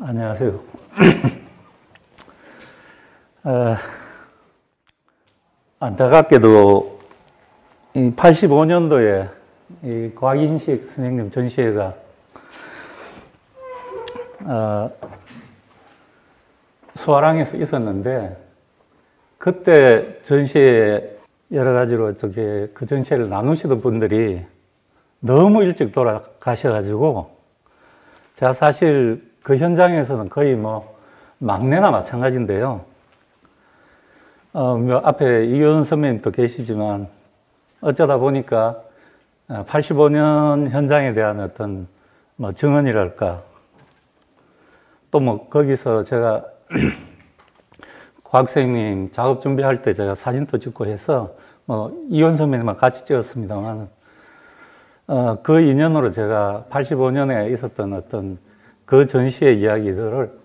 안녕하세요. 안타깝게도 이 85년도에 이 곽인식 선생님 전시회가 수아랑에서 있었는데, 그때 전시회 여러 가지로 어떻게 그 전시회를 나누시던 분들이 너무 일찍 돌아가셔가지고, 제가 사실 그 현장에서는 거의 뭐 막내나 마찬가지인데요. 앞에 이효은 선배님도 계시지만, 어쩌다 보니까 85년 현장에 대한 어떤 뭐 증언이랄까, 또 뭐 거기서 제가 곽 선생님 작업 준비할 때 제가 사진도 찍고 해서 뭐 이효은 선배님과 같이 찍었습니다만, 그 인연으로 제가 85년에 있었던 어떤 그 전시의 이야기들을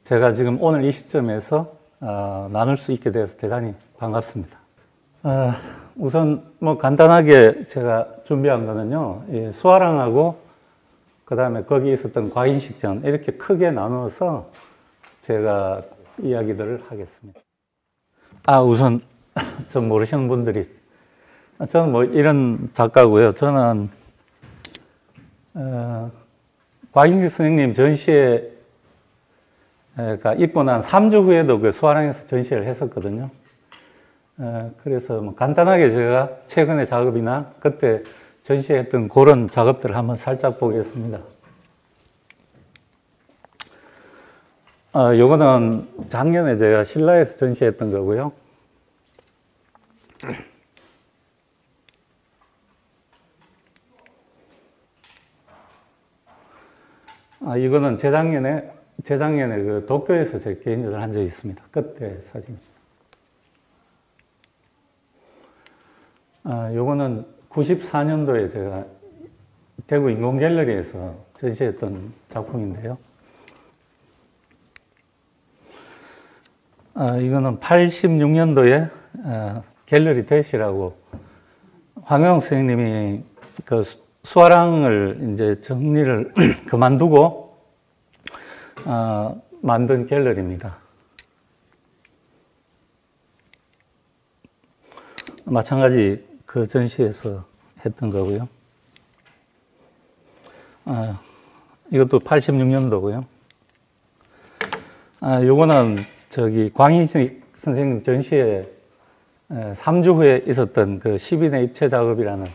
제가 지금 오늘 이 시점에서 나눌 수 있게 되어서 대단히 반갑습니다. 우선 뭐 간단하게 제가 준비한 거는요, 이 수아랑하고 그 다음에 거기 있었던 곽인식전 이렇게 크게 나누어서 제가 이야기들을 하겠습니다. 우선 전 모르시는 분들이, 저는 뭐 이런 작가고요. 저는 곽인식 선생님 전시회가 있고 난 3주 후에도 그 수아랑에서 전시회를 했었거든요. 그래서 뭐 간단하게 제가 최근의 작업이나 그때 전시했던 그런 작업들을 한번 살짝 보겠습니다. 요거는 작년에 제가 신라에서 전시했던 거고요. 이거는 재작년에 그 도쿄에서 제 개인전을 한 적이 있습니다. 그때 사진입니다. 요거는 94년도에 제가 대구 인공갤러리에서 전시했던 작품인데요. 이거는 86년도에 갤러리 대시라고 황영 선생님이 그 수아랑을 이제 정리를 그만두고 만든 갤러리입니다. 마찬가지 그 전시에서 했던 거고요. 이것도 86년도고요. 요거는 저기 광인식 선생님 전시회 3주 후에 있었던 그 10인의 입체 작업이라는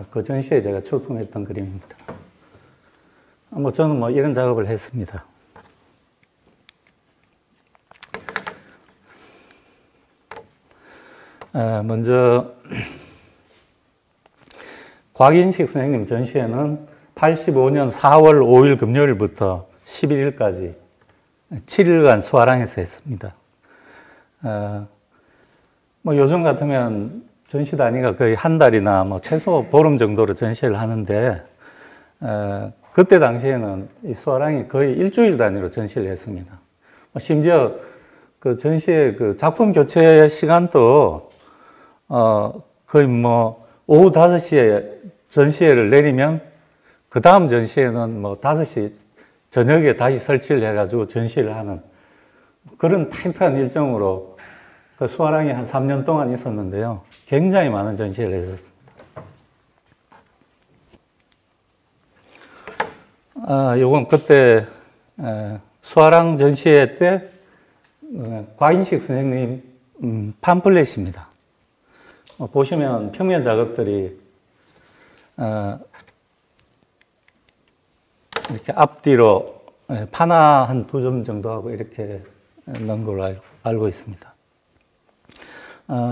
그 전시에 제가 출품했던 그림입니다. 뭐 저는 뭐 이런 작업을 했습니다. 먼저 곽인식 선생님 전시회는 85년 4월 5일 금요일부터 11일까지 7일간 수아랑에서 했습니다. 뭐 요즘 같으면 전시 단위가 거의 한 달이나 뭐 최소 보름 정도로 전시를 하는데, 그때 당시에는 이 수아랑이 거의 일주일 단위로 전시를 했습니다. 심지어 그 전시의 그 작품 교체 시간도 거의 뭐 오후 5시에 전시회를 내리면 그 다음 전시회는 뭐 5시 저녁에 다시 설치를 해가지고 전시를 하는 그런 타이트한 일정으로 그 수아랑이 한 3년 동안 있었는데요. 굉장히 많은 전시를 했었습니다. 요건 그때 수아랑 전시회 때 곽인식 선생님 팜플렛입니다. 보시면 평면 작업들이 이렇게 앞뒤로 파나 한 2점 정도 하고 이렇게 넣은 걸로 알고 있습니다.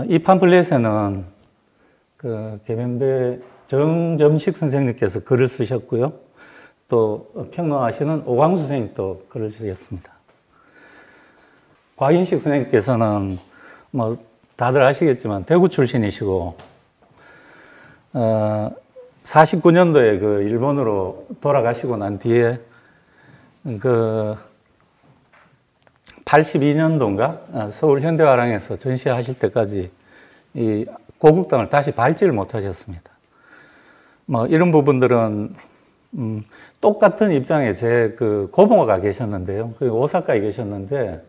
이 팜플렛에는 그 계명대 정점식 선생님께서 글을 쓰셨고요. 또 평론하시는 오광수 선생님도 글을 쓰셨습니다. 곽인식 선생님께서는 뭐 다들 아시겠지만 대구 출신이시고 49년도에 그 일본으로 돌아가시고 난 뒤에 그 82년도인가 서울 현대화랑에서 전시하실 때까지 이 고국당을 다시 밟지를 못하셨습니다. 뭐 이런 부분들은 똑같은 입장에 제 그 고모가 계셨는데요. 그 오사카에 계셨는데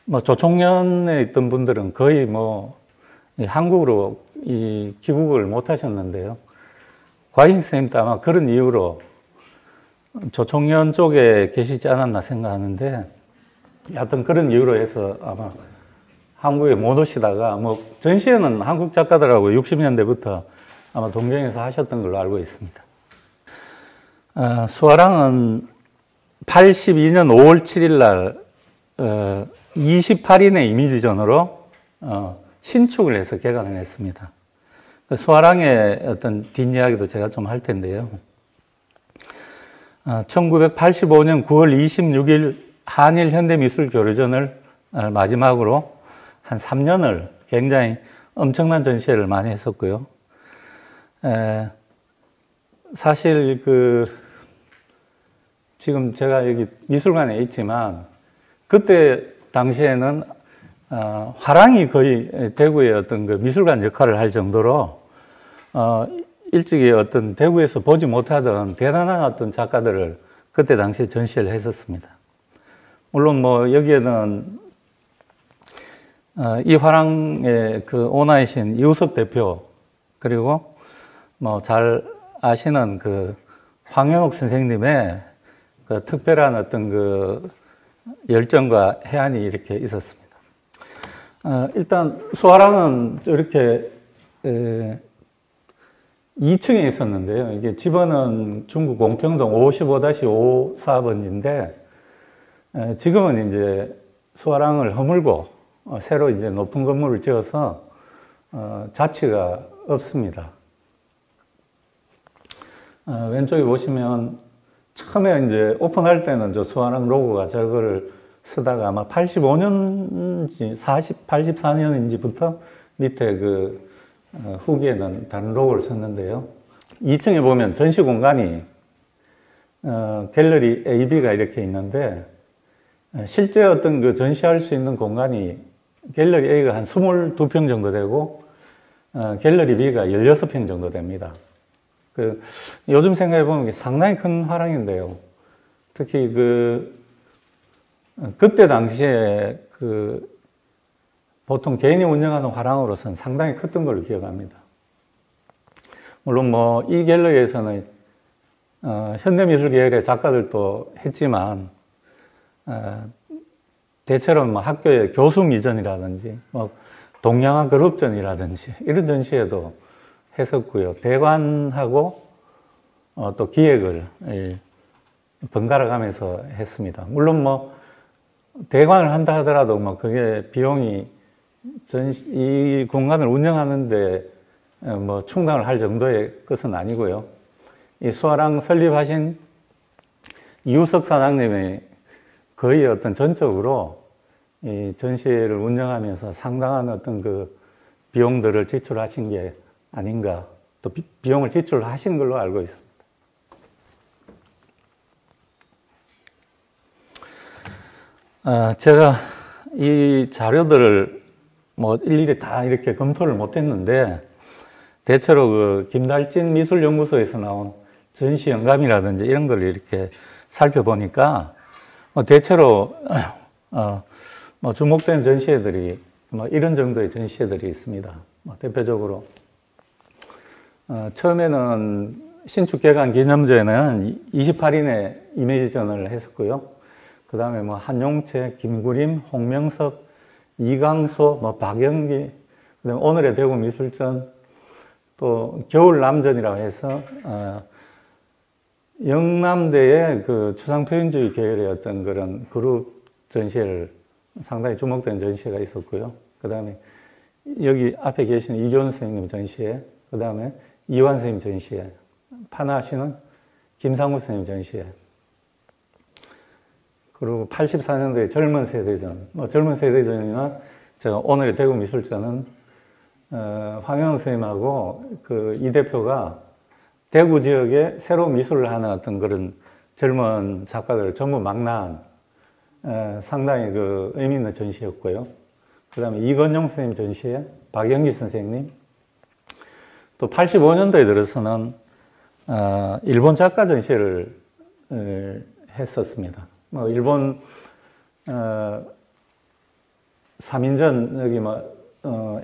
뭐 조총련에 있던 분들은 거의 뭐 한국으로 이 귀국을 못 하셨는데요. 과인 선생님도 아마 그런 이유로 조총련 쪽에 계시지 않았나 생각하는데, 하여튼 그런 이유로 해서 아마 한국에 못 오시다가, 뭐 전시회는 한국 작가들하고 60년대부터 아마 동경에서 하셨던 걸로 알고 있습니다. 수아랑은 82년 5월 7일 날 28인의 이미지전으로 신축을 해서 개관을 했습니다. 수아랑의 어떤 뒷이야기도 제가 좀 할 텐데요. 1985년 9월 26일 한일 현대미술교류전을 마지막으로 한 3년을 굉장히 엄청난 전시회를 많이 했었고요. 사실 지금 제가 여기 미술관에 있지만 그때 당시에는 화랑이 거의 대구의 어떤 그 미술관 역할을 할 정도로 일찍이 어떤 대구에서 보지 못하던 대단한 어떤 작가들을 그때 당시에 전시를 했었습니다. 물론 뭐 여기에는 이 화랑의 그 오너이신 이우석 대표, 그리고 뭐 잘 아시는 그 황영옥 선생님의 그 특별한 어떤 그 열정과 해안이 이렇게 있었습니다. 일단 수화랑은 이렇게 2층에 있었는데요. 이게 집원은 중구 공평동 55-54번인데 지금은 이제 수화랑을 허물고 새로 이제 높은 건물을 지어서 자취가 없습니다. 왼쪽에 보시면 처음에 이제 오픈할 때는 저 수아랑 로고가 저거를 쓰다가 아마 85년인지 84년인지부터 밑에 그 후기에는 다른 로고를 썼는데요. 2층에 보면 전시 공간이 갤러리 AB가 이렇게 있는데 실제 어떤 그 전시할 수 있는 공간이 갤러리 A가 한 22평 정도 되고 갤러리 B가 16평 정도 됩니다. 요즘 생각해 보면 상당히 큰 화랑인데요. 특히 그때 당시에 보통 개인이 운영하는 화랑으로서는 상당히 컸던 걸로 기억합니다. 물론 뭐 이 갤러리에서는 현대미술 계열의 작가들도 했지만 대체로 뭐 학교의 교수미전이라든지 뭐 동양화 그룹전이라든지 이런 전시회도 했었고요. 대관하고 또 기획을 번갈아 가면서 했습니다. 물론 뭐 대관을 한다 하더라도 뭐 그게 비용이 이 공간을 운영하는데 뭐 충당을 할 정도의 것은 아니고요. 이 수아랑 설립하신 이우석 사장님이 거의 어떤 전적으로 이 전시회를 운영하면서 상당한 어떤 그 비용들을 지출하신 게 아닌가, 또 비용을 지출하신 걸로 알고 있습니다. 제가 이 자료들을 뭐 일일이 다 이렇게 검토를 못했는데 대체로 그 김달진 미술연구소에서 나온 전시 영감이라든지 이런 걸 이렇게 살펴보니까 대체로 뭐 주목된 전시회들이 뭐 이런 정도의 전시회들이 있습니다. 대표적으로 처음에는 신축 개관 기념전에는 28인의 이미지전을 했었고요. 그 다음에 뭐 한용채, 김구림, 홍명섭, 이강소, 뭐 박영기, 그다음에 오늘의 대구 미술전, 또 겨울 남전이라고 해서 영남대의 그 추상표현주의 계열의 어떤 그런 그룹 전시회를 상당히 주목된 전시회가 있었고요. 그 다음에 여기 앞에 계시는 이교원 선생님 전시회, 그 다음에 이완 선생님 전시회, 판화하시는 김상우 선생님 전시회, 그리고 84년도에 젊은 세대전, 뭐 젊은 세대전이나 제가 오늘의 대구 미술전은 황영우 선생님하고 그 이 대표가 대구 지역에 새로운 미술을 하는 어떤 그런 젊은 작가들을 전부 망라한 상당히 그 의미 있는 전시였고요. 그 다음에 이건용 선생님 전시회, 박영기 선생님, 또 85년도에 들어서는 일본 작가 전시회를 했었습니다. 뭐 일본 3인전 여기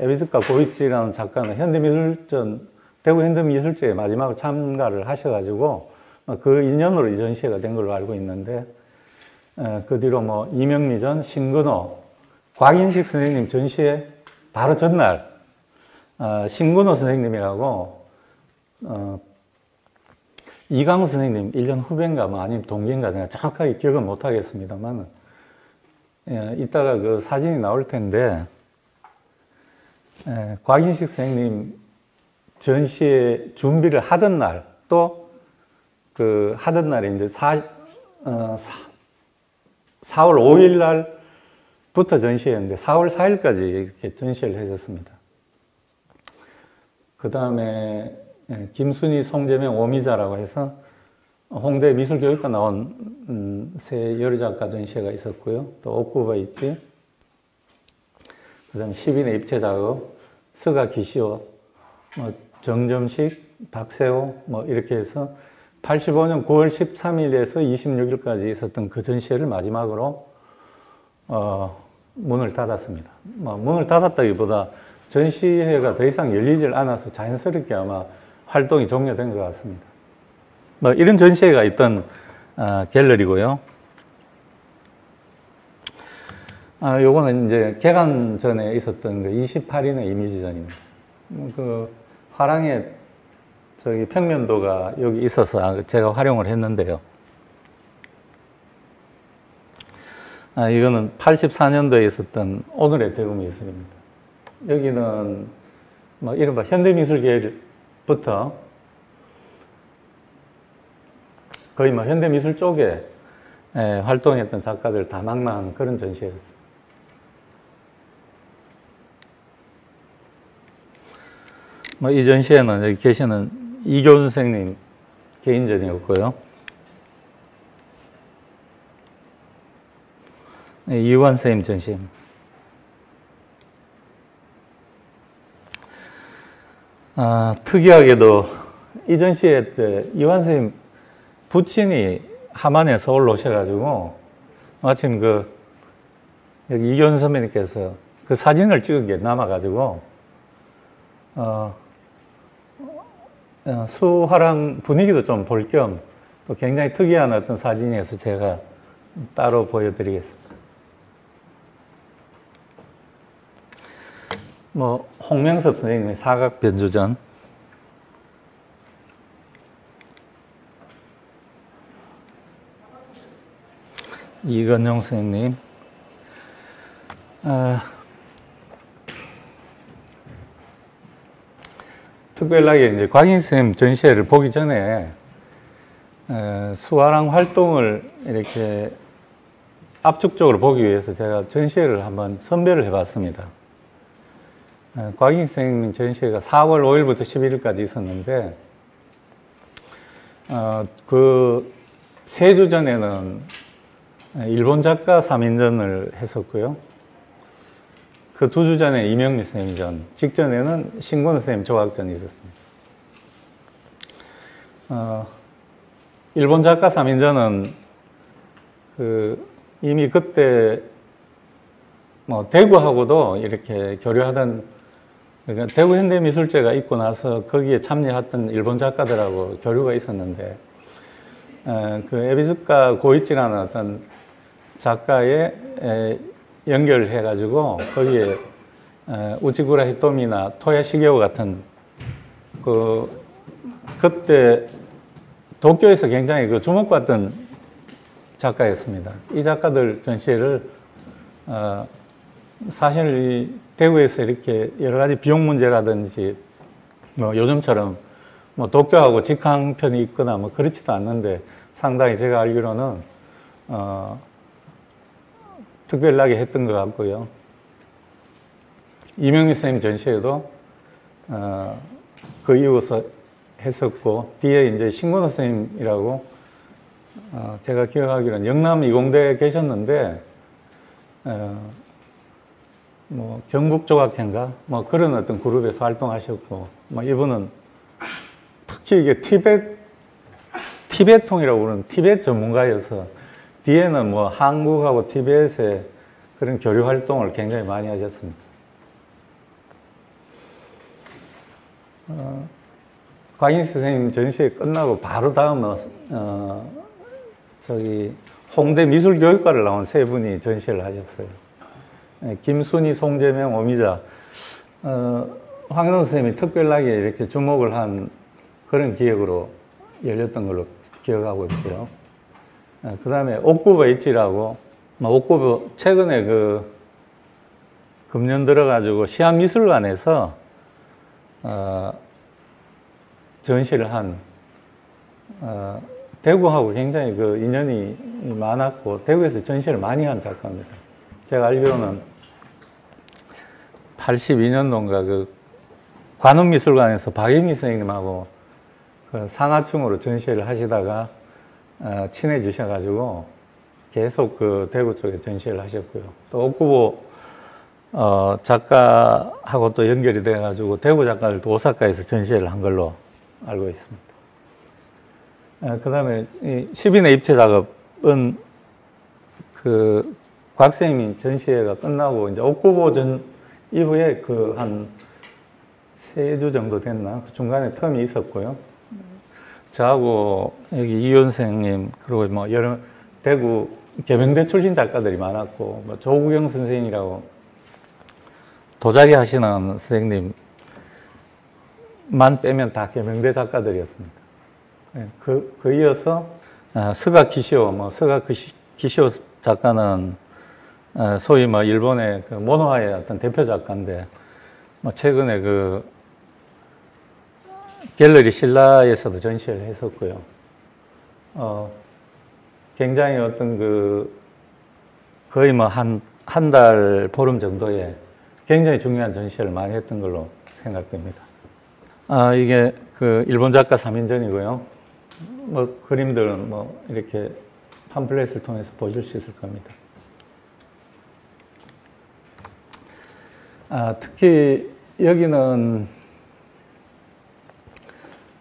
에비즈카 고이치라는 작가는 현대미술전 대구 현대미술제에 마지막으로 참가를 하셔가지고 그 인연으로 이 전시회가 된 걸로 알고 있는데 그 뒤로 뭐 이명미전, 신근호, 곽인식 선생님 전시회 바로 전날 신근호 선생님이라고 이강우 선생님 1년 후배인가 뭐 아니면 동기인가 내가 정확하게 기억은 못 하겠습니다만 이따가 그 사진이 나올 텐데 곽인식 선생님 전시회 준비를 하던 날 또 그 하던 날에 이제 4월 5일 날부터 전시회였는데 4월 4일까지 이렇게 전시회를 했었습니다. 그 다음에 김순희, 송재명, 오미자라고 해서 홍대 미술교육과 나온 새 여류작가 전시회가 있었고요. 또 옥구바 있지. 그 다음에 10인의 입체 작업, 스가 기시오, 정점식, 박세호, 이렇게 해서 85년 9월 13일에서 26일까지 있었던 그 전시회를 마지막으로, 문을 닫았습니다. 문을 닫았다기보다 전시회가 더 이상 열리질 않아서 자연스럽게 아마 활동이 종료된 것 같습니다. 이런 전시회가 있던, 갤러리고요. 요거는 이제 개관 전에 있었던 그 28인의 이미지전입니다. 그 화랑의 저기 평면도가 여기 있어서 제가 활용을 했는데요. 이거는 84년도에 있었던 오늘의 대구미술입니다. 여기는 이른바 현대미술계부터 거의 현대미술 쪽에 활동했던 작가들 다 망라한 그런 전시회였어요. 이 전시회는 여기 계시는 이교수 선생님 개인전이었고요. 이완 선생님 전시회입니다. 특이하게도 이 전시회 때 이완 선생님 부친이 하만에 서울로 오셔가지고 마침 여기 이교수 선배님께서 그 사진을 찍은 게 남아가지고 수화랑 분위기도 좀 볼 겸 또 굉장히 특이한 어떤 사진이어서 제가 따로 보여드리겠습니다. 홍명섭 선생님의 사각변주전, 이건용 선생님, 특별하게 이제 곽인 선생님 전시회를 보기 전에 수화랑 활동을 이렇게 압축적으로 보기 위해서 제가 전시회를 한번 선별을 해봤습니다. 곽인 선생님 전시회가 4월 5일부터 11일까지 있었는데 그 3주 전에는 일본 작가 3인전을 했었고요. 그 2주 전에 이명미 선생님 전, 직전에는 신근호 선생님 조각전이 있었습니다. 일본 작가 3인전은 이미 그때 대구하고도 이렇게 교류하던, 그러니까 대구 현대미술제가 있고 나서 거기에 참여했던 일본 작가들하고 교류가 있었는데 그 에비즈카 고이치라는 어떤 작가에 연결해가지고 거기에 우치구라 히토미나 토야 시게오 같은 그때 도쿄에서 굉장히 주목받던 작가였습니다. 이 작가들 전시회를 사실 이 대구에서 이렇게 여러 가지 비용 문제라든지 요즘처럼 도쿄하고 직항편이 있거나 그렇지도 않는데 상당히 제가 알기로는 특별하게 했던 것 같고요. 이명희 선생님 전시회도 그 이후서 했었고, 뒤에 이제 신근호 선생님이라고 제가 기억하기로는 영남 이공대에 계셨는데 뭐 경북조각회인가 뭐 그런 어떤 그룹에서 활동하셨고, 뭐 이분은 특히 이게 티베통이라고 부르는 티벳 전문가여서 뒤에는 뭐 한국하고 티벳의 그런 교류 활동을 굉장히 많이 하셨습니다. 곽인식 선생님 전시회 끝나고 바로 다음은 홍대 미술교육과를 나온 세 분이 전시회를 하셨어요. 김순희, 송재명, 오미자. 황현우 선생님이 특별하게 이렇게 주목을 한 그런 기획으로 열렸던 걸로 기억하고 있고요. 그 다음에 옥구보 H라고, 옥구보 최근에 금년 들어가지고 시암미술관에서 전시를 한, 대구하고 굉장히 인연이 많았고, 대구에서 전시를 많이 한 작가입니다. 제가 알기로는 82년도인가 관음미술관에서 박영희 선생님하고 상하층으로 전시회를 하시다가 친해지셔가지고 계속 대구 쪽에 전시회를 하셨고요. 또 옥구보 작가하고 또 연결이 돼가지고 대구 작가를 또 오사카에서 전시회를 한 걸로 알고 있습니다. 그 다음에 10인의 입체 작업은 곽 선생님이 전시회가 끝나고 이제 옥구보 이후에 한 3주 정도 됐나? 그 중간에 텀이 있었고요. 저하고 여기 이윤 선생님, 그리고 뭐 여러 대구 계명대 출신 작가들이 많았고, 뭐 조구경 선생이라고 도자기 하시는 선생님만 빼면 다 계명대 작가들이었습니다. 이어서 스가 기시오, 스가 기시오 작가는 소위 일본의 모노하의 어떤 대표 작가인데, 최근에 갤러리 신라에서도 전시를 했었고요. 굉장히 어떤 거의 한 달 보름 정도에 굉장히 중요한 전시를 많이 했던 걸로 생각됩니다. 이게 일본 작가 3인전이고요. 그림들은 이렇게 팜플렛을 통해서 보실 수 있을 겁니다. 특히 여기는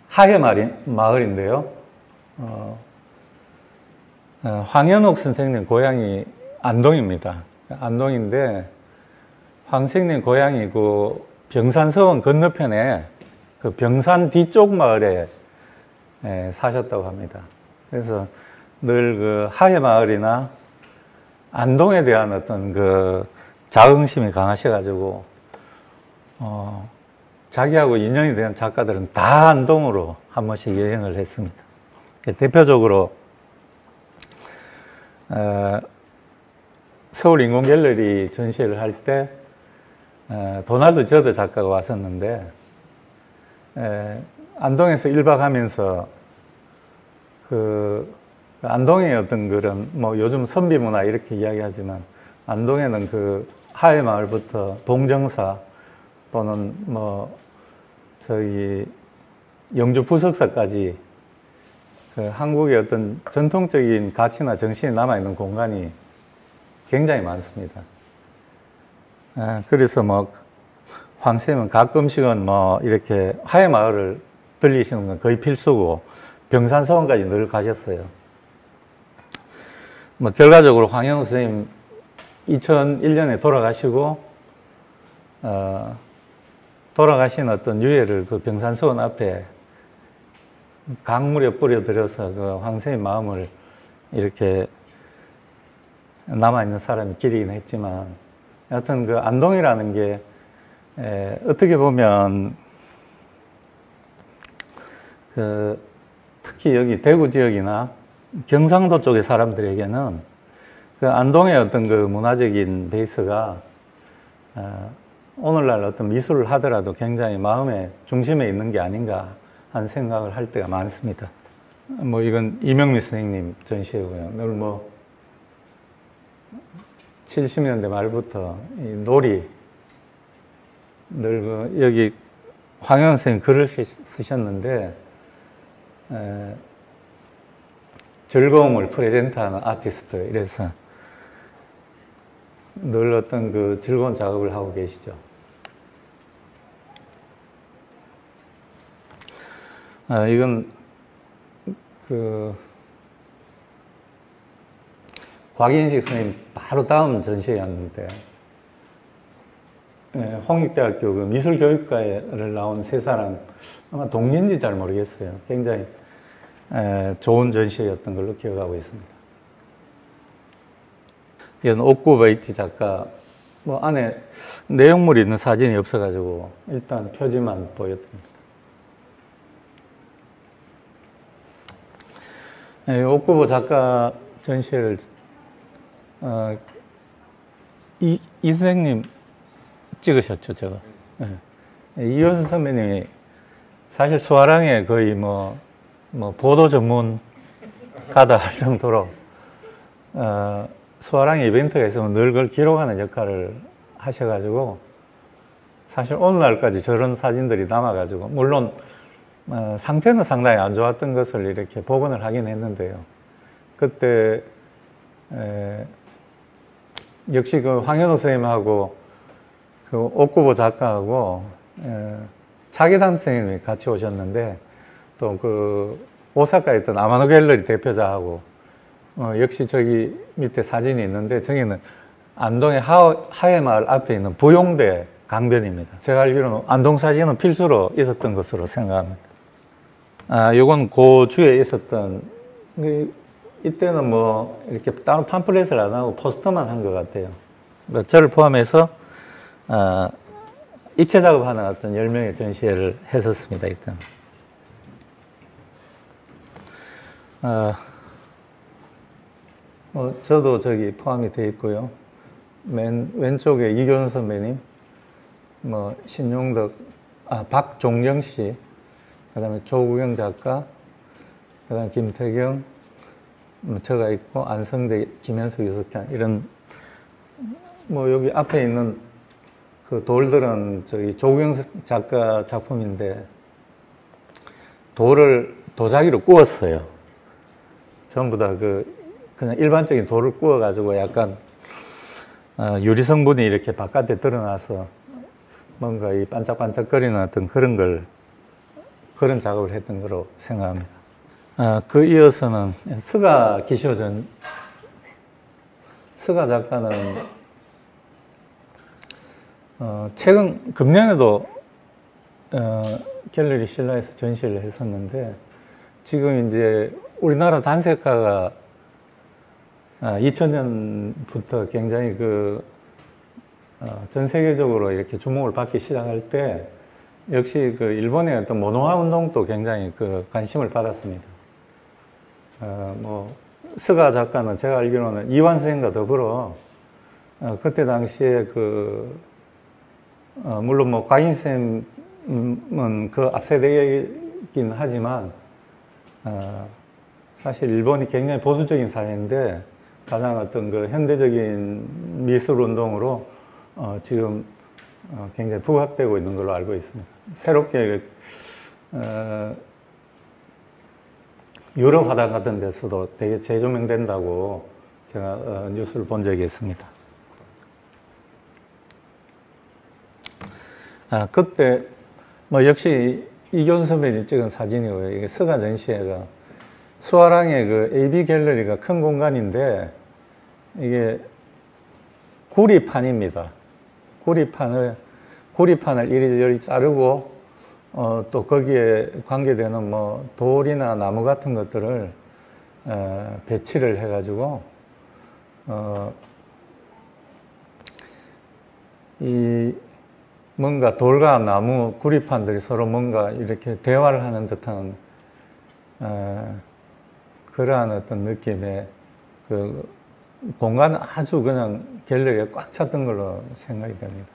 하회 마을인데요. 황현옥 선생님 고향이 안동입니다. 안동인데 황 선생님 고향이 병산서원 건너편에 병산 뒤쪽 마을에 사셨다고 합니다. 그래서 늘 하회 마을이나 안동에 대한 어떤 자긍심이 강하셔가지고 자기하고 인연이 된 작가들은 다 안동으로 한 번씩 여행을 했습니다. 대표적으로 서울인공갤러리 전시회를 할 때 도널드 저드 작가가 왔었는데 안동에서 1박 하면서 안동의 어떤 그런 요즘 선비문화 이렇게 이야기하지만 안동에는 하회 마을부터 봉정사 또는 영주 부석사까지 한국의 어떤 전통적인 가치나 정신이 남아있는 공간이 굉장히 많습니다. 그래서 황 선생님은 가끔씩은 이렇게 하회 마을을 들리시는 건 거의 필수고 병산서원까지 늘 가셨어요. 결과적으로 황현우 선생님 2001년에 돌아가시고 돌아가신 어떤 유해를 병산서원 앞에 강물에 뿌려들여서 황 선생님 마음을 이렇게 남아있는 사람이 기리긴 했지만 여하튼 안동이라는 게 어떻게 보면 특히 여기 대구 지역이나 경상도 쪽의 사람들에게는 안동의 어떤 문화적인 베이스가 오늘날 어떤 미술을 하더라도 굉장히 마음의 중심에 있는 게 아닌가 하는 생각을 할 때가 많습니다. 이건 이명미 선생님 전시회고요. 늘 70년대 말부터 이 놀이, 늘 여기 황현 선생님 글을 쓰셨는데 즐거움을 프레젠트하는 아티스트, 이래서 늘 어떤 그 즐거운 작업을 하고 계시죠. 이건 그 곽인식 선생님 바로 다음 전시회였는데, 홍익대학교 그 미술교육과를 나온 세 사람, 아마 동년인지 잘 모르겠어요. 굉장히 좋은 전시회였던 걸로 기억하고 있습니다. 이건 옥구베이치 작가, 뭐 안에 내용물이 있는 사진이 없어가지고 일단 표지만 보여드립니다. 옥구보 작가 전시회를 이 선생님 찍으셨죠, 제가. 이효선 선배님이 사실 수아랑에 거의 뭐 보도 전문가다 할 정도로 수아랑에 이벤트가 있으면 늘 그걸 기록하는 역할을 하셔가지고, 사실 오늘날까지 저런 사진들이 남아가지고, 물론 상태는 상당히 안 좋았던 것을 이렇게 복원을 하긴 했는데요. 그때 역시 그 황현우 선생님하고 그 옥구보 작가하고 차기담 선생님이 같이 오셨는데, 또 그 오사카에 있던 아마노 갤러리 대표자하고 역시 저기 밑에 사진이 있는데, 저기는 안동의 하회마을 앞에 있는 부용대 강변입니다. 제가 알기로는 안동 사진은 필수로 있었던 것으로 생각합니다. 요건 그 주에 있었던, 이때는 뭐 이렇게 따로 팜플렛을 안 하고 포스터만 한 것 같아요. 저를 포함해서 입체 작업하는 어떤 10명의 전시회를 했었습니다, 이때는. 저도 저기 포함이 되어 있고요. 맨 왼쪽에 이교훈 선배님, 뭐 신용덕, 박종영 씨, 그 다음에 조구경 작가, 그 다음에 김태경, 저가 있고, 안성대, 김현석, 유석찬, 이런, 뭐 여기 앞에 있는 그 돌들은 저기 조구경 작가 작품인데, 돌을 도자기로 구웠어요. 전부 다 그냥 일반적인 돌을 구워가지고 약간 유리 성분이 이렇게 바깥에 드러나서 뭔가 이 반짝반짝거리는 어떤 그런 작업을 했던 거로 생각합니다. 그 이어서는 스가 기쇼전. 스가 작가는 최근 금년에도 갤러리 신라에서 전시를 했었는데, 지금 이제 우리나라 단색화가 2000년부터 굉장히 전 세계적으로 이렇게 주목을 받기 시작할 때, 역시 그 일본의 어떤 모노화 운동도 굉장히 관심을 받았습니다. 뭐 스가 작가는 제가 알기로는 이완 선생과 더불어 그때 당시에 물론 뭐 곽인 쌤은 그 앞세대이긴 하지만 사실 일본이 굉장히 보수적인 사회인데, 가장 어떤 현대적인 미술 운동으로 지금 굉장히 부각되고 있는 걸로 알고 있습니다. 새롭게 유럽 화단 같은 데서도 되게 재조명된다고 제가 뉴스를 본 적이 있습니다. 그때 뭐 역시 이교훈 선배님 찍은 사진이고요. 이게 스가 전시회가 수아랑의 AB 갤러리가 큰 공간인데, 이게 구리판입니다. 구리판을 이리저리 자르고, 또 거기에 관계되는 뭐 돌이나 나무 같은 것들을 배치를 해가지고, 이 뭔가 돌과 나무, 구리판들이 서로 뭔가 이렇게 대화를 하는 듯한 그러한 어떤 느낌의 공간은 아주 그냥 갤러리가 꽉 찼던 걸로 생각이 됩니다.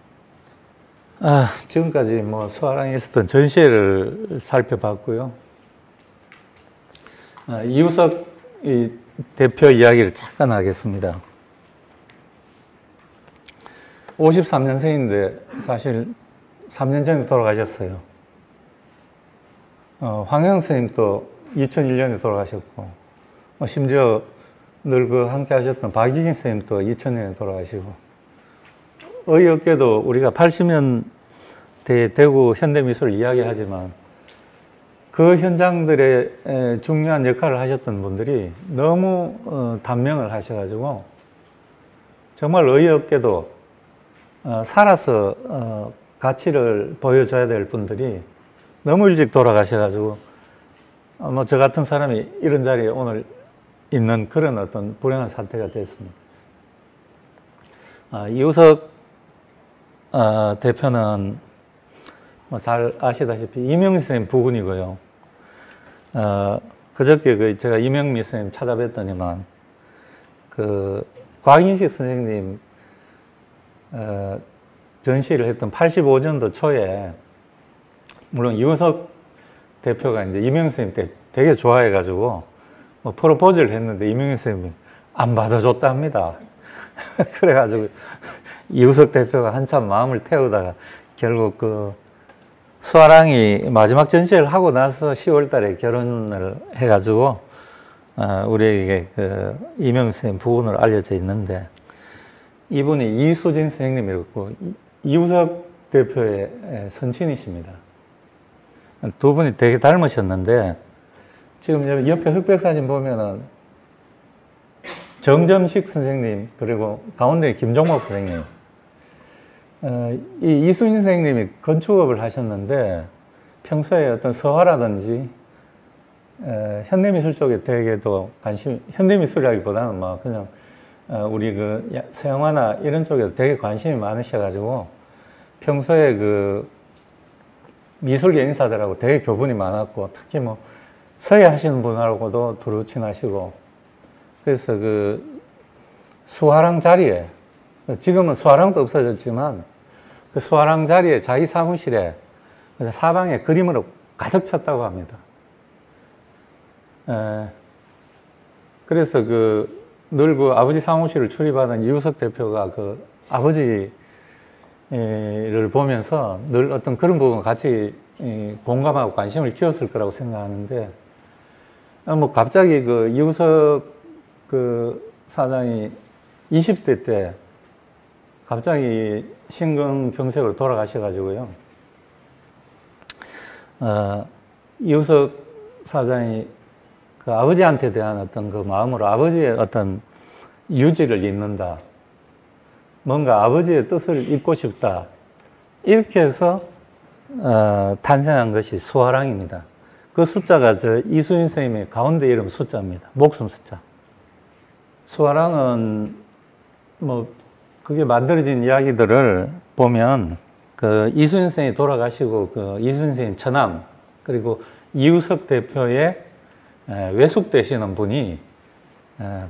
지금까지 뭐 수아랑에 있었던 전시회를 살펴봤고요. 이우석 대표 이야기를 잠깐 하겠습니다. 53년생인데 사실 3년 전에 돌아가셨어요. 황영 선생님도 2001년에 돌아가셨고, 심지어 늘 함께 하셨던 박이긴 선생님도 2000년에 돌아가시고, 어이없게도 우리가 80년대 대구 현대미술을 이야기하지만 그 현장들의 중요한 역할을 하셨던 분들이 너무 단명을 하셔가지고 정말 어이없게도 살아서 가치를 보여줘야 될 분들이 너무 일찍 돌아가셔가지고 뭐 저 같은 사람이 이런 자리에 오늘 있는 그런 어떤 불행한 사태가 됐습니다. 이우석 대표는 뭐 잘 아시다시피 이명미 선생님 부군이고요. 그저께 제가 이명미 선생님 찾아뵀더니만 곽인식 선생님 전시를 했던 85년도 초에 물론 이우석 대표가 이제 이명미 선생님 때 되게 좋아해가지고 뭐 프로포즈를 했는데 이명미 선생님이 안 받아줬답니다. 그래가지고 이우석 대표가 한참 마음을 태우다가 결국 수아랑이 마지막 전시를 하고 나서 10월 달에 결혼을 해가지고 우리에게 이명미 선생님 부군으로 알려져 있는데 이분이 이수진 선생님이었고 이우석 대표의 선친이십니다. 두 분이 되게 닮으셨는데 지금 옆에 흑백 사진 보면은 정점식 선생님 그리고 가운데 김종목 선생님 이 이수진 선생님이 건축업을 하셨는데 평소에 어떤 서화라든지 현대미술 쪽에 되게도 현대미술이라기보다는 뭐 그냥 우리 서양화나 이런 쪽에 되게 관심이 많으셔가지고 평소에 미술계 인사들하고 되게 교분이 많았고 특히 뭐 서예 하시는 분하고도 두루 친하시고 그래서 수화랑 자리에 지금은 수화랑도 없어졌지만 그 수화랑 자리에 자기 사무실에 사방에 그림으로 가득 찼다고 합니다. 그래서 늘 아버지 사무실을 출입하던 이우석 대표가 아버지를 보면서 늘 어떤 그런 부분 같이 공감하고 관심을 키웠을 거라고 생각하는데 뭐 갑자기 이우석 사장이 20대 때 갑자기 심근경색으로 돌아가셔가지고요. 이우석 사장이 아버지한테 대한 어떤 마음으로 아버지의 어떤 유지를 잇는다. 뭔가 아버지의 뜻을 잇고 싶다. 이렇게 해서 탄생한 것이 수화랑입니다. 그 숫자가 이수진 선생님의 가운데 이름 숫자입니다. 목숨 숫자. 수화랑은 뭐 그게 만들어진 이야기들을 보면 이수진 선생님이 돌아가시고 이수진 선생님 처남 그리고 이우석 대표의 외숙 되시는 분이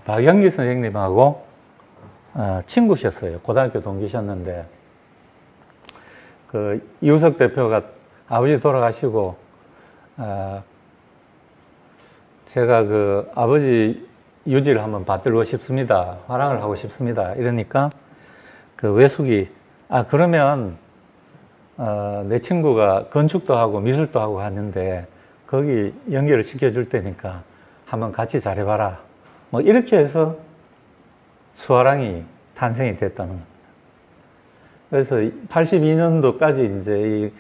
박영기 선생님하고 친구셨어요. 고등학교 동기셨는데 이우석 대표가 아버지 돌아가시고 제가 아버지 유지를 한번 받들고 싶습니다. 화랑을 하고 싶습니다. 이러니까 외숙이 그러면 내 친구가 건축도 하고 미술도 하고 하는데 거기 연결을 시켜줄 테니까 한번 같이 잘해봐라. 뭐 이렇게 해서 수화랑이 탄생이 됐다는 겁니다. 그래서 82년도까지 이제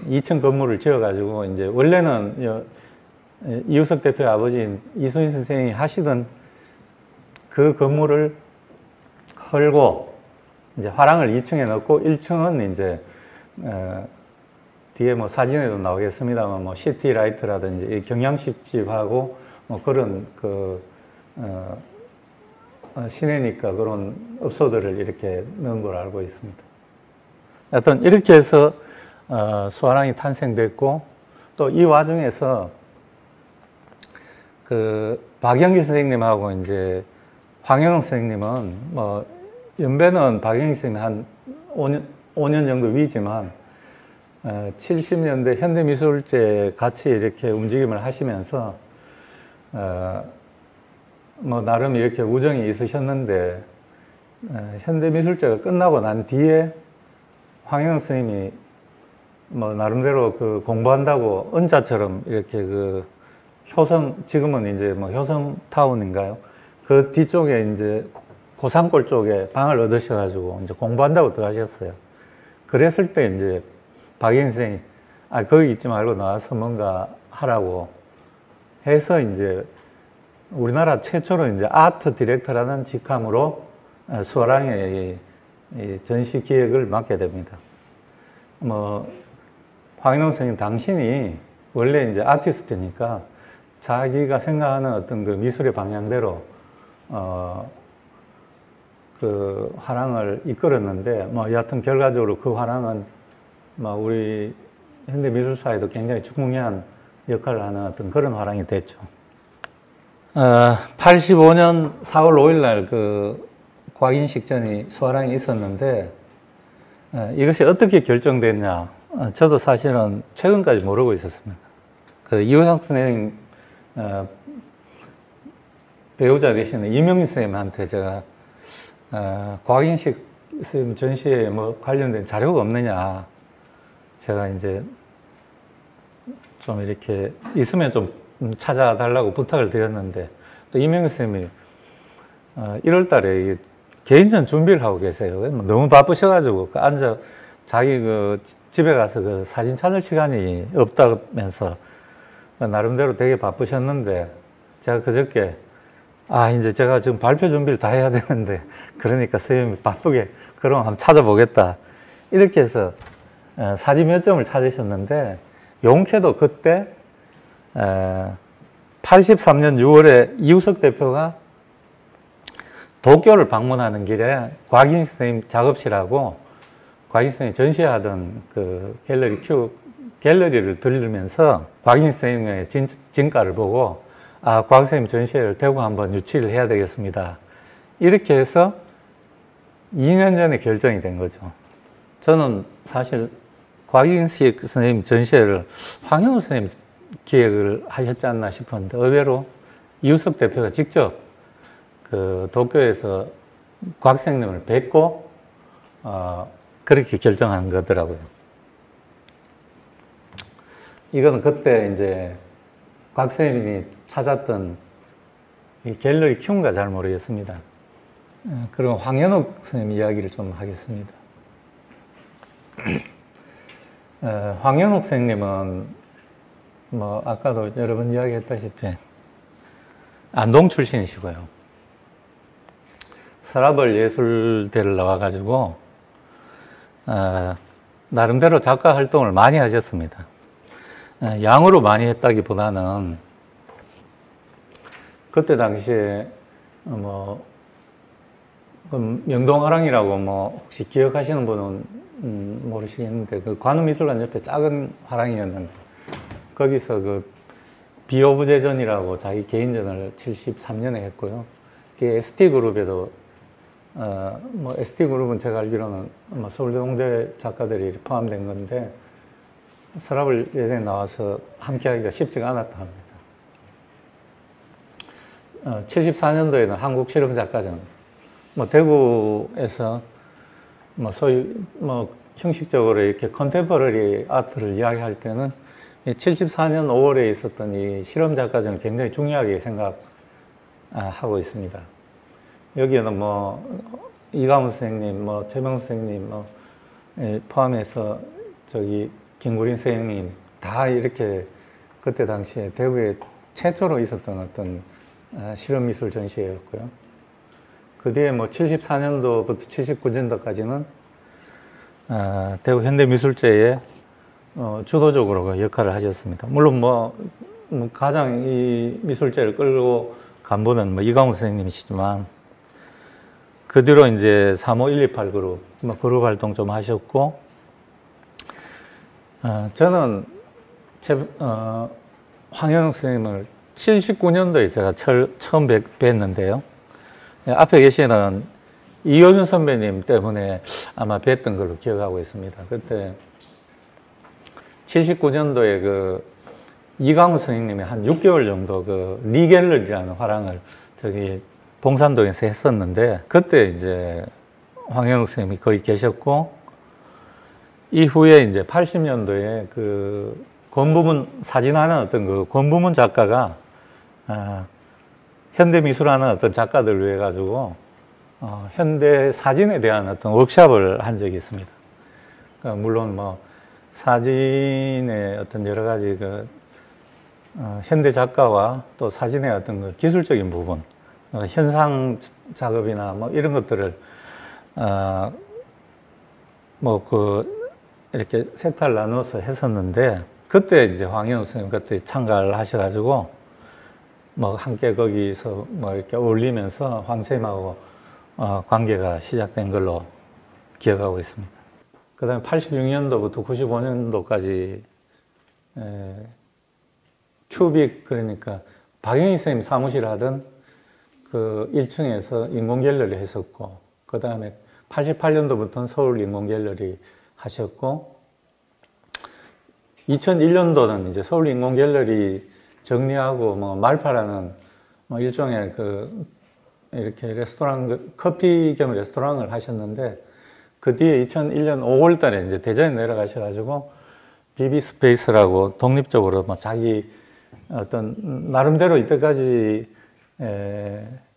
2층 건물을 지어가지고 이제 원래는 이우석 대표의 아버지인 이수진 선생이 하시던 그 건물을 헐고 이제 화랑을 2층에 넣고 1층은 이제 뒤에 뭐 사진에도 나오겠습니다만 뭐 시티라이트라든지 경양식집하고 뭐 그런 시내니까 그런 업소들을 이렇게 넣은 걸로 알고 있습니다. 하여튼 이렇게 해서 수화랑이 탄생됐고 또 이 와중에서 박영기 선생님하고 이제 황영웅 선생님은 뭐 연배는 박영기 선생님 한 5년 정도 위지만 70년대 현대미술제 같이 이렇게 움직임을 하시면서 뭐 나름 이렇게 우정이 있으셨는데 현대미술제가 끝나고 난 뒤에 황영웅 선생님이 뭐 나름대로 공부한다고 은자처럼 이렇게 효성 지금은 이제 뭐 효성타운인가요? 그 뒤쪽에 이제 고산골 쪽에 방을 얻으셔가지고 이제 공부한다고 들어가셨어요. 그랬을 때 이제 박예인 선생이 거기 있지 말고 나와서 뭔가 하라고 해서 이제 우리나라 최초로 이제 아트 디렉터라는 직함으로 수아랑의 이 전시 기획을 맡게 됩니다. 황인홍 선생님 당신이 원래 이제 아티스트니까 자기가 생각하는 어떤 그 미술의 방향대로 그 화랑을 이끌었는데 여하튼 결과적으로 그 화랑은 우리 현대 미술사에도 굉장히 중요한 역할을 하는 어떤 그런 화랑이 됐죠. 85년 4월 5일 날 그 곽인식전이 수화랑이 있었는데 이것이 어떻게 결정됐냐? 저도 사실은 최근까지 모르고 있었습니다. 그 이호상 선생님 배우자 되시는 이명민 선생님한테 제가 곽인식 선생님 전시에 뭐 관련된 자료가 없느냐, 제가 이제 좀 이렇게 있으면 좀 찾아달라고 부탁을 드렸는데, 또 이명민 선생님이 1월 달에 개인전 준비를 하고 계세요. 너무 바쁘셔가지고 자기 그 집에 가서 그 사진 찾을 시간이 없다면서 나름대로 되게 바쁘셨는데, 제가 그저께 이제 제가 지금 발표 준비를 다 해야 되는데, 그러니까 선생님이 바쁘게 그럼 한번 찾아보겠다 이렇게 해서 사진 몇 점을 찾으셨는데, 용케도 그때 83년 6월에 이우석 대표가 도쿄를 방문하는 길에 곽인 선생님 작업실하고 곽인 선생님이 전시하던 그 갤러리를 들리면서 곽인 선생님의 진가를 보고 곽 선생님 전시회를 대구 한번 유치를 해야 되겠습니다. 이렇게 해서 2년 전에 결정이 된 거죠. 저는 사실 곽인식 선생님 전시회를 황현우 선생님 기획을 하셨지 않나 싶었는데, 의외로 이우석 대표가 직접 그 도쿄에서 곽 선생님을 뵙고 그렇게 결정한 거더라고요. 이거는 그때 이제 곽 선생님이 찾았던 이 갤러리 큐인가 잘 모르겠습니다. 그럼 황현욱 선생님 이야기를 좀 하겠습니다. 황현욱 선생님은 아까도 여러 번 이야기했다시피 안동 출신이시고요. 서라벌 예술대를 나와가지고 나름대로 작가 활동을 많이 하셨습니다. 양으로 많이 했다기보다는 그때 당시에 명동화랑이라고 혹시 기억하시는 분은 모르시겠는데, 그 관음미술관 옆에 작은 화랑이었는데, 거기서 그 비오브제전이라고 자기 개인전을 73년에 했고요. 그게 ST그룹에도 ST그룹은 제가 알기로는 서울대 공대 작가들이 포함된 건데, 서라벌 예대에 나와서 함께 하기가 쉽지가 않았다 합니다. 74년도에는 한국실험작가전, 대구에서 소위 형식적으로 이렇게 컨템퍼러리 아트를 이야기할 때는 74년 5월에 있었던 이 실험작가전을 굉장히 중요하게 생각하고 있습니다. 여기에는 이가문 선생님, 최명 선생님 포함해서 김구린 선생님 다 이렇게 그때 당시에 대구에 최초로 있었던 어떤 실험미술 전시회였고요. 그 뒤에 74년도부터 79년도까지는 대구 현대미술제에 주도적으로 그 역할을 하셨습니다. 물론 가장 이 미술제를 끌고 간 분은 이강훈 선생님이시지만, 그 뒤로 이제 35128 그룹, 그룹 활동 좀 하셨고, 저는 황현욱 선생님을 79년도에 제가 처음 뵀는데요. 앞에 계시는 이효준 선배님 때문에 아마 뵀던 걸로 기억하고 있습니다. 그때 79년도에 그 이강우 선생님이 한 6개월 정도 그 리갤러리라는 화랑을 봉산동에서 했었는데, 그때 이제 황현욱 선생님이 거기 계셨고, 이후에 이제 80년도에 그 권부문 사진하는 어떤 그 권부문 작가가 현대미술하는 어떤 작가들을 위해 가지고 현대 사진에 대한 어떤 워크숍을 한 적이 있습니다. 그러니까 물론 뭐 사진의 어떤 여러 가지 현대 작가와 또 사진의 어떤 그 기술적인 부분, 현상 작업이나 뭐 이런 것들을 이렇게 색탈 나눠서 했었는데, 그때 이제 황현우 선생님 그때 참가를 하셔가지고 뭐 함께 거기서 뭐 이렇게 어울리면서 황 선생님하고 관계가 시작된 걸로 기억하고 있습니다. 그 다음에 86년도부터 95년도까지 큐빅, 그러니까 박영희 선생님 사무실 하던 그 1층에서 인공갤러리 했었고, 그 다음에 88년도부터는 서울 인공갤러리 하셨고, 2001년도는 이제 서울 인공갤러리 정리하고 뭐 말파라는 뭐 일종의 이렇게 레스토랑, 커피 겸 레스토랑을 하셨는데, 그 뒤에 2001년 5월 달에 이제 대전에 내려가셔가지고 비비 스페이스라고 독립적으로 뭐 자기 어떤 나름대로 이때까지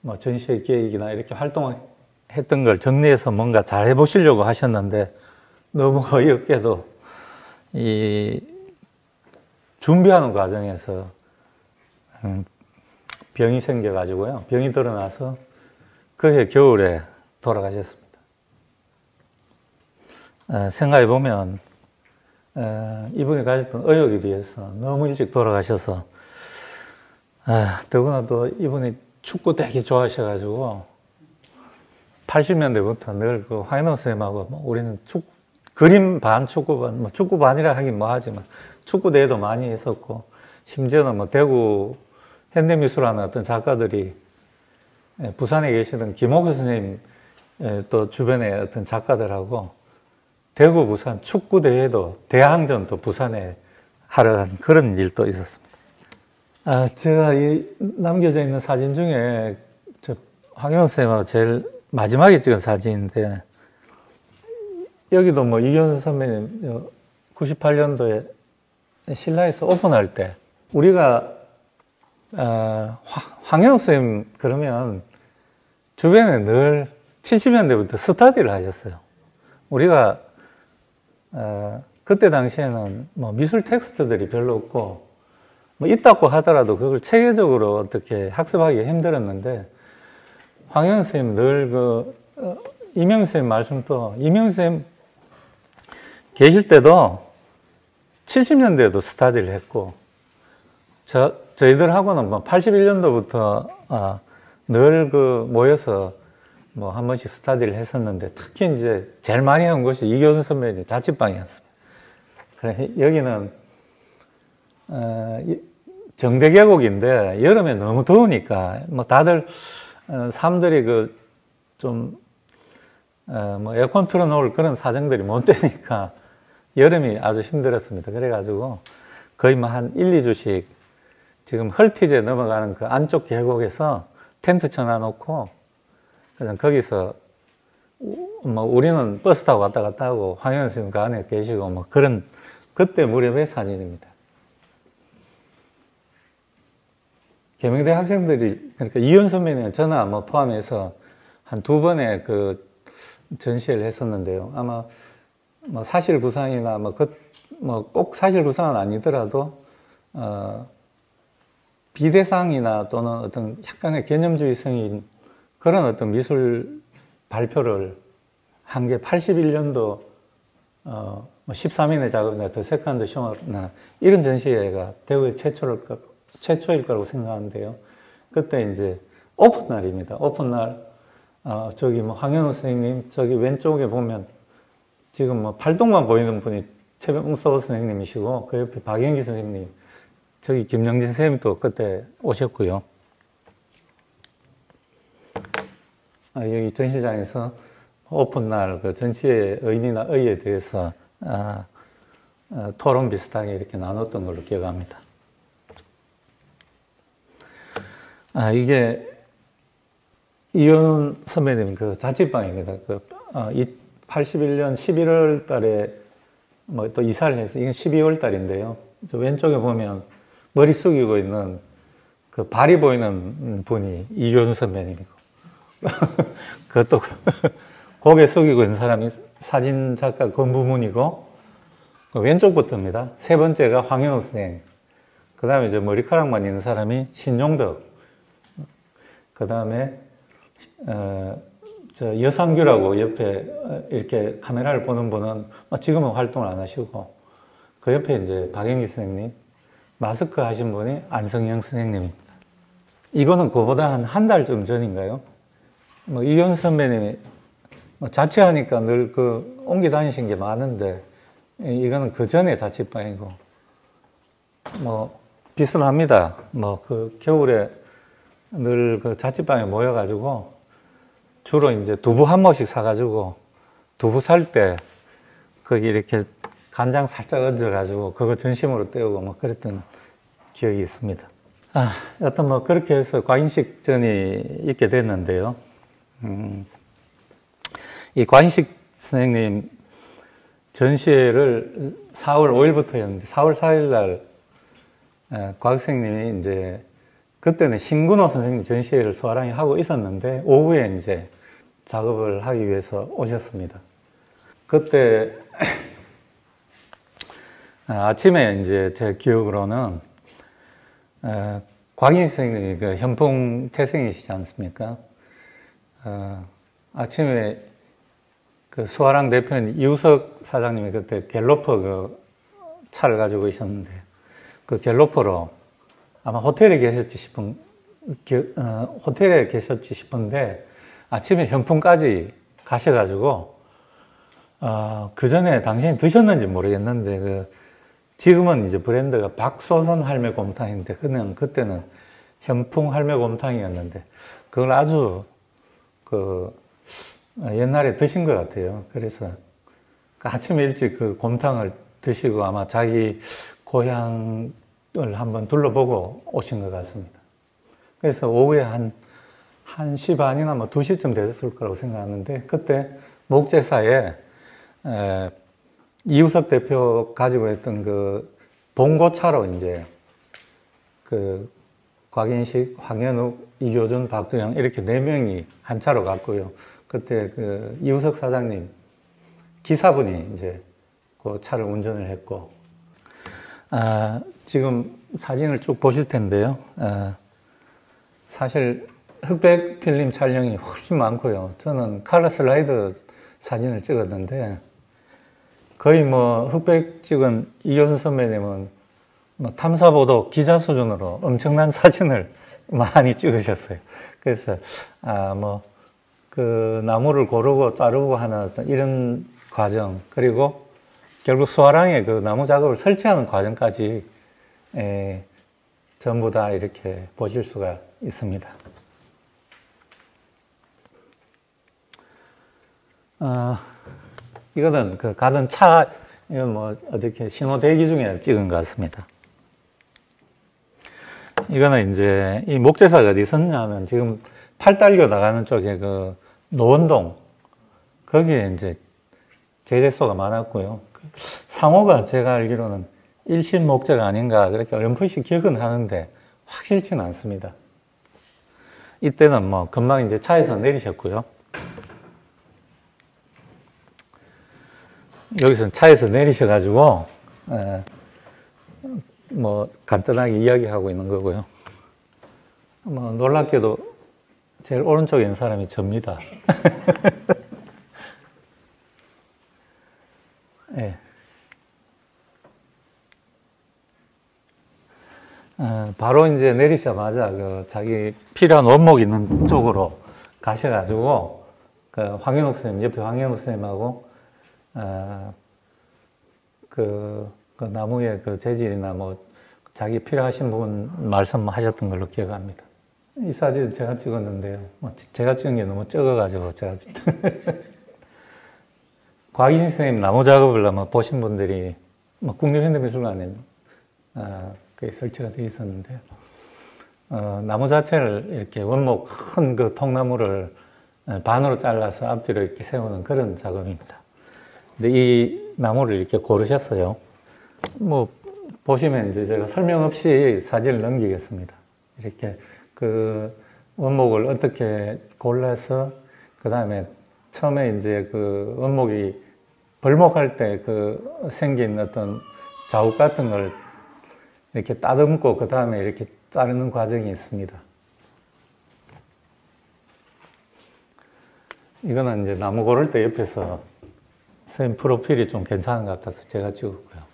뭐 전시회 기획이나 이렇게 활동했던 걸 정리해서 뭔가 잘 해보시려고 하셨는데, 너무 어이없게도 이 준비하는 과정에서 병이 생겨가지고요. 병이 드러나서 그해 겨울에 돌아가셨습니다. 생각해보면 이분이 가졌던 의욕에 비해서 너무 일찍 돌아가셔서, 더구나 또 이분이 축구 되게 좋아하셔가지고 80년대부터 늘 그 황인호 선생님하고 우리는 그림 반, 축구 반, 뭐 축구 반이라 하긴 뭐 하지만 축구 대회도 많이 했었고, 심지어는 뭐 대구 현대미술하는 어떤 작가들이 부산에 계시던 김옥수 선생님 또 주변에 어떤 작가들하고 대구, 부산 축구 대회도 대항전도 부산에 하러 간 그런 일도 있었습니다. 제가 이 남겨져 있는 사진 중에 황현우 선생님하고 제일 마지막에 찍은 사진인데, 여기도 뭐 이경수 선배님 98년도에 신라에서 오픈할 때 우리가 황현우 선생님 그러면 주변에 늘 70년대부터 스터디를 하셨어요. 우리가 그때 당시에는 뭐 미술 텍스트들이 별로 없고 뭐 있다고 하더라도 그걸 체계적으로 어떻게 학습하기가 힘들었는데, 황현우 선생님 늘 이명 선생님 말씀도, 이명 선생님 계실 때도 70년대에도 스터디를 했고, 저희들하고는 뭐 81년도부터 늘 모여서 뭐 한 번씩 스터디를 했었는데, 특히 이제 제일 많이 한 곳이 이교수 선배님 자취방이었습니다. 그래, 여기는 정대계곡인데 여름에 너무 더우니까 뭐 다들 사람들이 뭐 에어컨 틀어놓을 그런 사정들이 못 되니까 여름이 아주 힘들었습니다. 그래가지고 거의 뭐 한 1, 2주씩 지금 헐티제 넘어가는 그 안쪽 계곡에서 텐트 쳐놔놓고 그냥 거기서 뭐 우리는 버스 타고 왔다 갔다 하고 황현우 선생님 그 안에 계시고 뭐 그런 그때 무렵의 사진입니다. 계명대 학생들이, 그러니까 이현 선배님 저나 뭐 포함해서 한 2번의 그 전시회를 했었는데요. 아마 뭐 사실구상이나 뭐 꼭 사실구상은 아니더라도 비대상이나 또는 어떤 약간의 개념주의성인 그런 어떤 미술 발표를 한 게 81년도 13인의 작업이나 더 세컨드 쇼나 이런 전시회가 대구의 최초일 거라고 생각하는데요. 그때 이제 오픈날입니다. 오픈날 저기 뭐 황현우 선생님, 저기 왼쪽에 보면 지금 뭐 팔뚝만 보이는 분이 최병서 선생님이시고, 그 옆에 박영기 선생님, 저기 김영진 선생님도 그때 오셨고요. 여기 전시장에서 오픈날 그 전시의 의미나 의의에 대해서 토론 비슷하게 이렇게 나눴던 걸로 기억합니다. 이게 이현 선배님 그 자취방입니다. 81년 11월 달에 뭐 또 이사를 해서, 이건 12월 달인데요. 저 왼쪽에 보면 머리 숙이고 있는 그 발이 보이는 분이 이효준 선배님이고, 그것도 고개 숙이고 있는 사람이 사진 작가 권부문이고, 왼쪽부터입니다. 세 번째가 황현우 선생. 그 다음에 이제 머리카락만 있는 사람이 신용덕. 그 다음에, 저 여상규라고 옆에 이렇게 카메라를 보는 분은 지금은 활동을 안 하시고, 그 옆에 이제 박영기 선생님, 마스크 하신 분이 안성영 선생님입니다. 이거는 그보다 한 달쯤 전인가요? 이현 선배님이 자취하니까 늘 옮겨 다니신 게 많은데, 이거는 그 전에 자취방이고, 비슷합니다. 겨울에 늘 그 자취방에 모여가지고, 주로 이제 두부 한 모씩 사가지고, 두부 살 때, 거기 이렇게 간장 살짝 얹어가지고, 그거 전심으로 때우고, 그랬던 기억이 있습니다. 여튼 그렇게 해서 과인식전이 있게 됐는데요. 이 과인식 선생님 전시회를 4월 5일부터였는데, 4월 4일 날, 곽 선생님이 이제, 그때는 신근호 선생님 전시회를 소아랑이 하고 있었는데, 오후에 이제 작업을 하기 위해서 오셨습니다. 그때, 아침에 이제 제 기억으로는, 곽인식 선생님이 그 현풍 태생이시지 않습니까? 아침에 그 수아랑 대표인 이우석 사장님이 그때 갤로퍼 그 차를 가지고 있었는데, 그 갤로퍼로 아마 호텔에 계셨지 싶은데, 아침에 현풍까지 가셔가지고, 그 전에 당신이 드셨는지 모르겠는데, 지금은 이제 브랜드가 박소선 할매곰탕인데, 그냥 그때는 현풍 할매곰탕이었는데, 그걸 아주 옛날에 드신 것 같아요. 그래서 아침에 일찍 그 곰탕을 드시고 아마 자기 고향을 한번 둘러보고 오신 것 같습니다. 그래서 오후에 한 1시 반이나 2시쯤 됐을 거라고 생각하는데, 그때 목제사에 이우석 대표 가지고 있던 그 봉고차로 이제 그 곽인식, 황현욱, 이교준, 박두영 이렇게 4명이 한 차로 갔고요. 그때 그 이우석 사장님 기사분이 이제 그 차를 운전을 했고, 지금 사진을 쭉 보실 텐데요. 사실 흑백 필름 촬영이 훨씬 많고요. 저는 컬러 슬라이드 사진을 찍었는데, 거의 흑백 찍은 이교준 선배님은 탐사보도 기자 수준으로 엄청난 사진을 많이 찍으셨어요. 그래서, 그 나무를 고르고 자르고 하는 어떤 이런 과정, 그리고 결국 수아랑에 그 나무 작업을 설치하는 과정까지 전부 다 이렇게 보실 수가 있습니다. 이거는 그 가던 차, 이건 어떻게 신호 대기 중에 찍은 것 같습니다. 이거는 이제 이 목재사가 어디 있었냐면, 지금 팔달교 나가는 쪽에 그 노원동, 거기에 이제 제재소가 많았고요. 상호가 제가 알기로는 일신 목재가 아닌가 그렇게 어렴풋이 기억은 하는데 확실치는 않습니다. 이때는 금방 이제 차에서 내리셨고요. 여기서 차에서 내리셔가지고 간단하게 이야기하고 있는 거고요. 놀랍게도 제일 오른쪽에 있는 사람이 접니다. 네. 바로 이제 내리자마자 자기 필요한 원목 있는 쪽으로 가셔가지고, 황현욱 선생님, 옆에 황현욱 선생님하고, 그 나무의 그 재질이나 자기 필요하신 부분 말씀하셨던 걸로 기억합니다. 이 사진 제가 찍었는데요. 제가 찍은 게 너무 적어가지고 제가 곽인식 선생님 나무 작업을 아마 보신 분들이 국립현대미술관에 그게 설치가 되어 있었는데, 나무 자체를 이렇게 원목 큰 그 통나무를 반으로 잘라서 앞뒤로 이렇게 세우는 그런 작업입니다. 근데 이 나무를 이렇게 고르셨어요. 보시면 이제 제가 설명 없이 사진을 넘기겠습니다. 이렇게 그 원목을 어떻게 골라서 그 다음에 처음에 이제 그 원목이 벌목할 때 그 생긴 어떤 자국 같은 걸 이렇게 따듬고 그 다음에 이렇게 자르는 과정이 있습니다. 이거는 이제 나무 고를 때 옆에서 선생님 프로필이 좀 괜찮은 것 같아서 제가 찍었고요.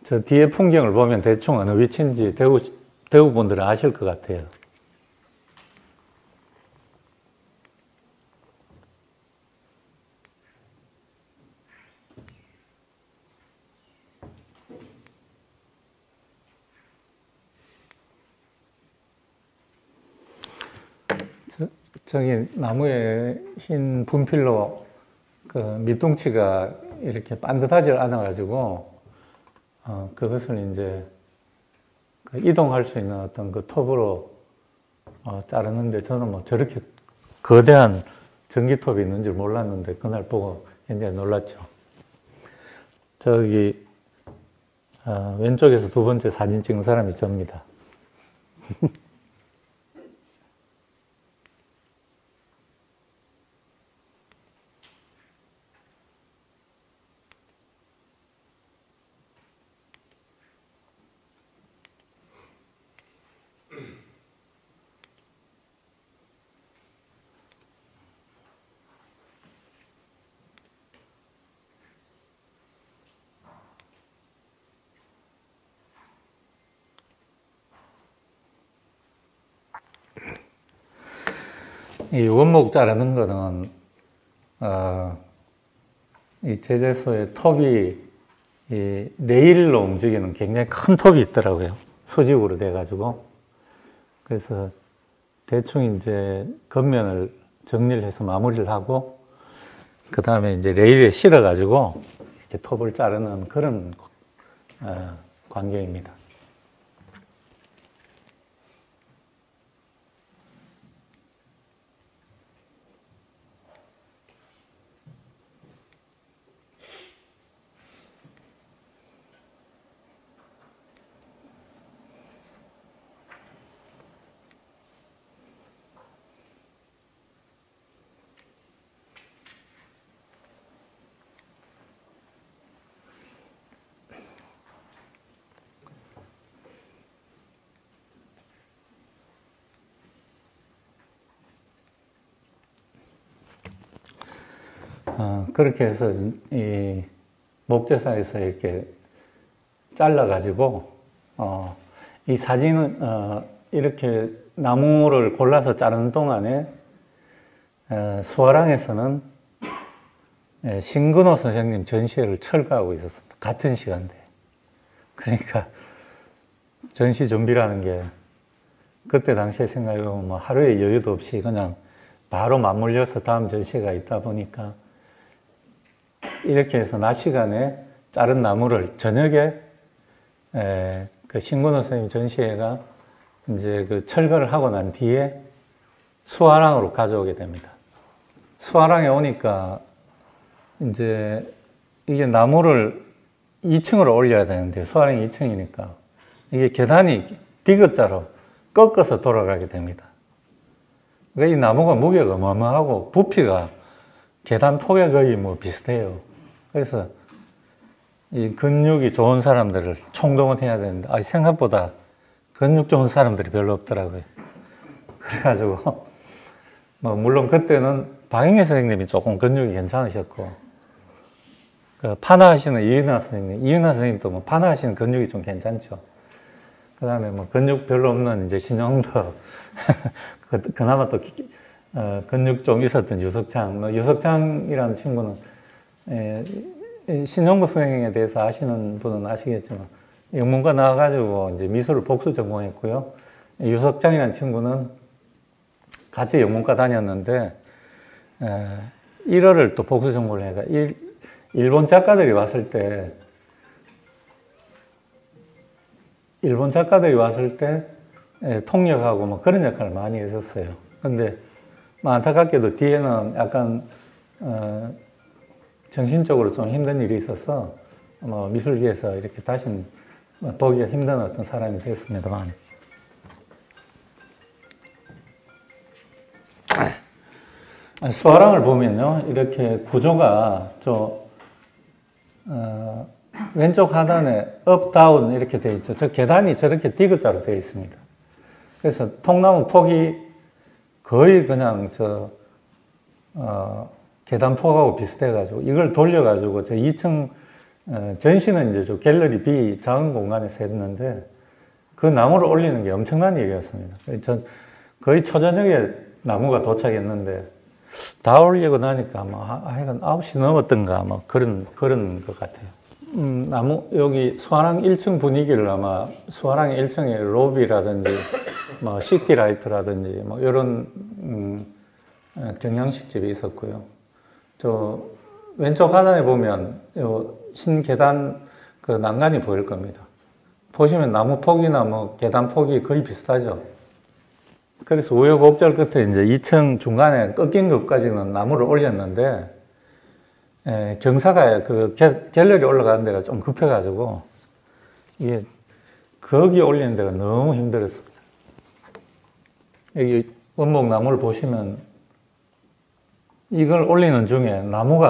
저 뒤에 풍경을 보면 대충 어느 위치인지 대구 분들은 아실 것 같아요. 저기 나무에 흰 분필로 그 밑둥치가 이렇게 반듯하지 않아가지고 그것을 이제 그 이동할 수 있는 어떤 그 톱으로 자르는데 저는 뭐 저렇게 거대한 전기톱이 있는 줄 몰랐는데 그날 보고 굉장히 놀랐죠. 저기 왼쪽에서 두 번째 사진 찍은 사람이 접니다. 이 원목 자르는 거는 이 제재소의 톱이 이 레일로 움직이는 굉장히 큰 톱이 있더라고요. 수직으로 돼가지고 그래서 대충 이제 겉면을 정리를 해서 마무리를 하고 그 다음에 이제 레일에 실어가지고 이렇게 톱을 자르는 그런 광경입니다. 그렇게 해서 이 목재사에서 이렇게 잘라가지고 이 사진은 이렇게 나무를 골라서 자르는 동안에 수화랑에서는 신근호 선생님 전시회를 철거하고 있었습니다. 같은 시간대에. 그러니까 전시 준비라는 게 그때 당시에 생각해보면 뭐 하루에 여유도 없이 그냥 바로 맞물려서 다음 전시회가 있다 보니까 이렇게 해서 낮 시간에 자른 나무를 저녁에 그 신근호 선생님 전시회가 이제 그 철거를 하고 난 뒤에 수화랑으로 가져오게 됩니다. 수화랑에 오니까 이제 이게 나무를 2층으로 올려야 되는데 수화랑이 2층이니까 이게 계단이 디귿자로 꺾어서 돌아가게 됩니다. 그러니까 이 나무가 무게가 어마어마하고 부피가 계단 폭에 거의 뭐 비슷해요. 그래서 이 근육이 좋은 사람들을 총동원해야 되는데 생각보다 근육 좋은 사람들이 별로 없더라고요. 그래가지고 뭐 물론 그때는 박영애 선생님이 조금 근육이 괜찮으셨고 그 파나하시는 이은하 선생님도 뭐 파나하시는 근육이 좀 괜찮죠. 그 다음에 뭐 근육 별로 없는 이제 신영도 그나마 또 근육 좀 있었던 유석창, 유석창이라는 친구는 신영구 선생에 대해서 아시는 분은 아시겠지만 영문과 나와가지고 이제 미술을 복수 전공했고요. 유석창이라는 친구는 같이 영문과 다녔는데 1월을 또 복수 전공을 해가 일본 작가들이 왔을 때 통역하고 뭐 그런 역할을 많이 했었어요. 근데 뭐 안타깝게도 뒤에는 약간 정신적으로 좀 힘든 일이 있어서 뭐 미술계에서 이렇게 다시 보기가 힘든 어떤 사람이 됐습니다만, 수화랑을 보면요, 이렇게 구조가 왼쪽 하단에 업, 다운 이렇게 되어 있죠. 저 계단이 저렇게 디귿자로 되어 있습니다. 그래서 통나무 폭이 거의 그냥 계단 폭하고 비슷해가지고 이걸 돌려가지고 저 2층 전시는 이제 저 갤러리 B 작은 공간에서 했는데 그 나무를 올리는 게 엄청난 일이었습니다. 전 거의 초저녁에 나무가 도착했는데 다 올리고 나니까 아마 하여간 9시 넘었던가 아마 그런 것 같아요. 나무, 여기 수화랑 1층 분위기를 아마 수화랑 1층에 로비라든지 뭐 시티라이트라든지 뭐 이런 경양식집이 있었고요. 저 왼쪽 하단에 보면 요 흰 계단 그 난간이 보일 겁니다. 보시면 나무 폭이나 뭐 계단 폭이 거의 비슷하죠. 그래서 우여곡절 끝에 이제 2층 중간에 꺾인 것까지는 나무를 올렸는데, 경사가 그 갤러리 올라가는 데가 좀 급해가지고, 이게, 거기 올리는 데가 너무 힘들었습니다. 여기 원목 나무를 보시면, 이걸 올리는 중에 나무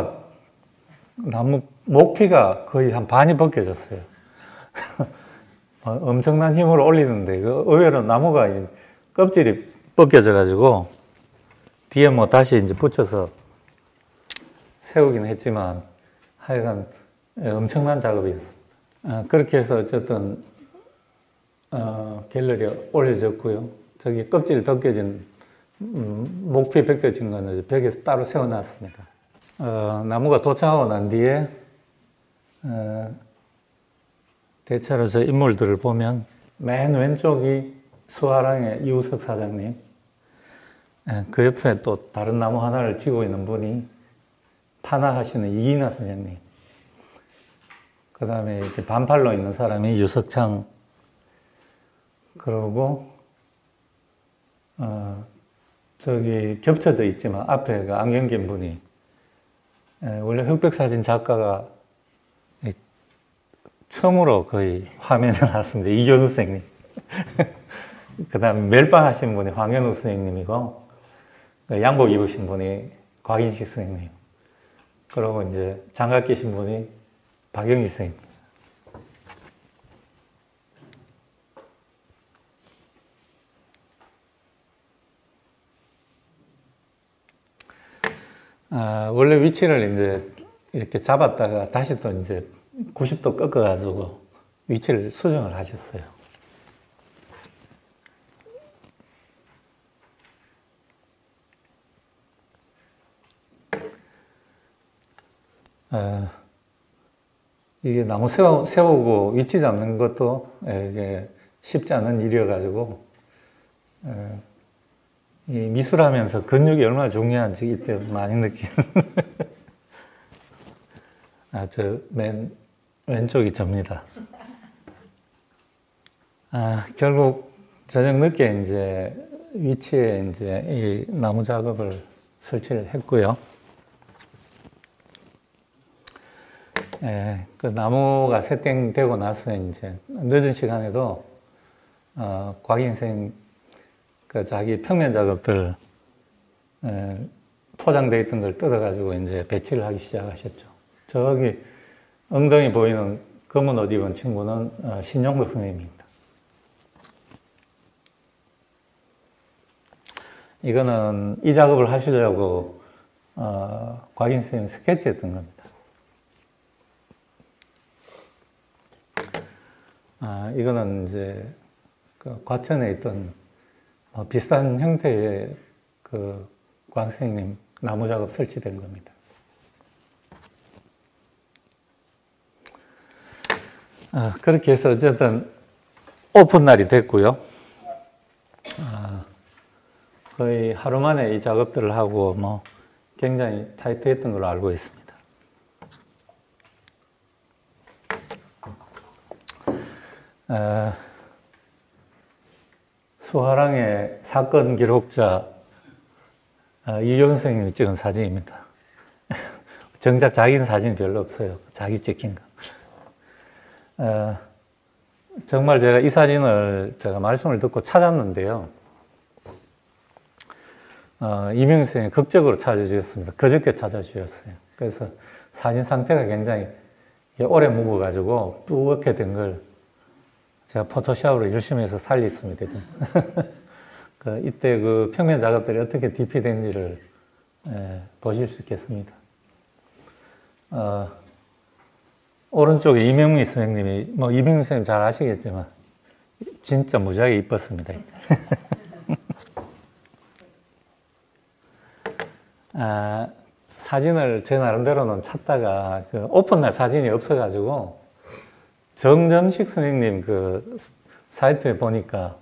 목피가 거의 한 반이 벗겨졌어요. 엄청난 힘으로 올리는데, 의외로 나무가 껍질이 벗겨져가지고 뒤에 뭐 다시 이제 붙여서 세우긴 했지만 하여간 엄청난 작업이었습니다. 그렇게 해서 어쨌든 갤러리가 올려졌고요. 저기 껍질 벗겨진 목피 벗겨진 거는 벽에서 따로 세워놨습니다. 나무가 도착하고 난 뒤에 대체로 저 인물들을 보면 맨 왼쪽이 수화랑의 이우석 사장님, 그 옆에 또 다른 나무 하나를 쥐고 있는 분이 탄화하시는 이기나 선생님, 그 다음에 이렇게 반팔로 있는 사람이 유석창, 그러고 저기 겹쳐져 있지만 앞에 그 안경 낀 분이 원래 흑백사진 작가가 처음으로 거의 화면에 나왔습니다. 이교수 선생님. 그 다음에 멜빵 하신 분이 황현우 선생님이고, 양복 입으신 분이 곽인식 선생님, 그리고 이제 장갑 끼신 분이 박영희 선생님. 원래 위치를 이제 이렇게 잡았다가 다시 또 이제 90도 꺾어가지고 위치를 수정을 하셨어요. 이게 나무 세우고 위치 잡는 것도 이게 쉽지 않은 일이어가지고, 이 미술하면서 근육이 얼마나 중요한지 이때 많이 느끼는. 저 맨 왼쪽이 접니다. 결국 저녁 늦게 이제 위치에 이제 이 나무 작업을 설치를 했고요. 그 나무가 세팅되고 나서 이제 늦은 시간에도 곽인 선생님 그 자기 평면 작업들 포장되어 있던 걸 뜯어가지고 이제 배치를 하기 시작하셨죠. 저기 엉덩이 보이는 검은 옷 입은 친구는 신용덕 선생님입니다. 이거는 이 작업을 하시려고 곽인 선생님 스케치했던 겁니다. 이거는 이제 그 과천에 있던 비슷한 형태의 그 곽 선생님 나무 작업 설치된 겁니다. 그렇게 해서 어쨌든 오픈 날이 됐고요. 거의 하루 만에 이 작업들을 하고 뭐 굉장히 타이트했던 걸로 알고 있습니다. 수화랑의 사건 기록자 이효은 선생님이 찍은 사진입니다. 정작 자기는 사진이 별로 없어요. 자기 찍힌 거. 정말 제가 이 사진을 제가 말씀을 듣고 찾았는데요. 이명희 선생님이 극적으로 찾아주셨습니다. 그저께 찾아주셨어요. 그래서 사진 상태가 굉장히 오래 묵어가지고 뿌옇게 된 걸 제가 포토샵으로 열심히 해서 살렸습니다. 이때 그 평면 작업들이 어떻게 DP된지를 보실 수 있겠습니다. 오른쪽에 이명희 선생님이, 뭐 이명희 선생님 잘 아시겠지만 진짜 무지하게 이뻤습니다. 사진을 제 나름대로는 찾다가 그 오픈날 사진이 없어가지고 정점식 선생님 그 사이트에 보니까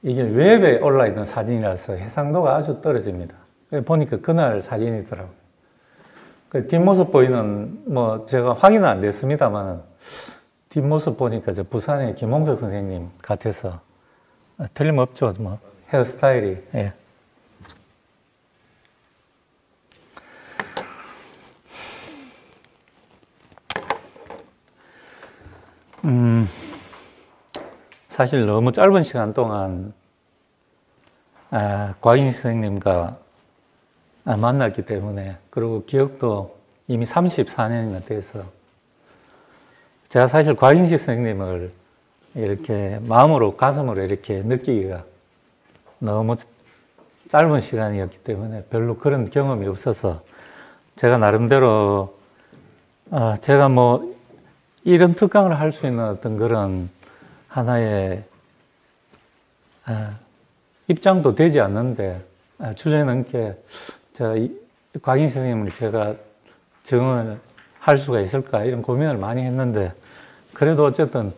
이게 웹에 올라있는 사진이라서 해상도가 아주 떨어집니다. 보니까 그날 사진이더라고요. 그 뒷모습 보이는, 뭐 제가 확인은 안 됐습니다만 뒷모습 보니까 저 부산의 김홍석 선생님 같아서 틀림없죠. 뭐 헤어스타일이. 예. 사실 너무 짧은 시간 동안 곽인식 선생님과 만났기 때문에, 그리고 기억도 이미 34년이나 돼서 제가 사실 곽인식 선생님을 이렇게 마음으로, 가슴으로 이렇게 느끼기가 너무 짧은 시간이었기 때문에 별로 그런 경험이 없어서 제가 나름대로 제가 뭐 이런 특강을 할 수 있는 어떤 그런 하나의 입장도 되지 않는데 주제 넘게 제가 곽인식 선생님을 제가 증언할 수가 있을까 이런 고민을 많이 했는데, 그래도 어쨌든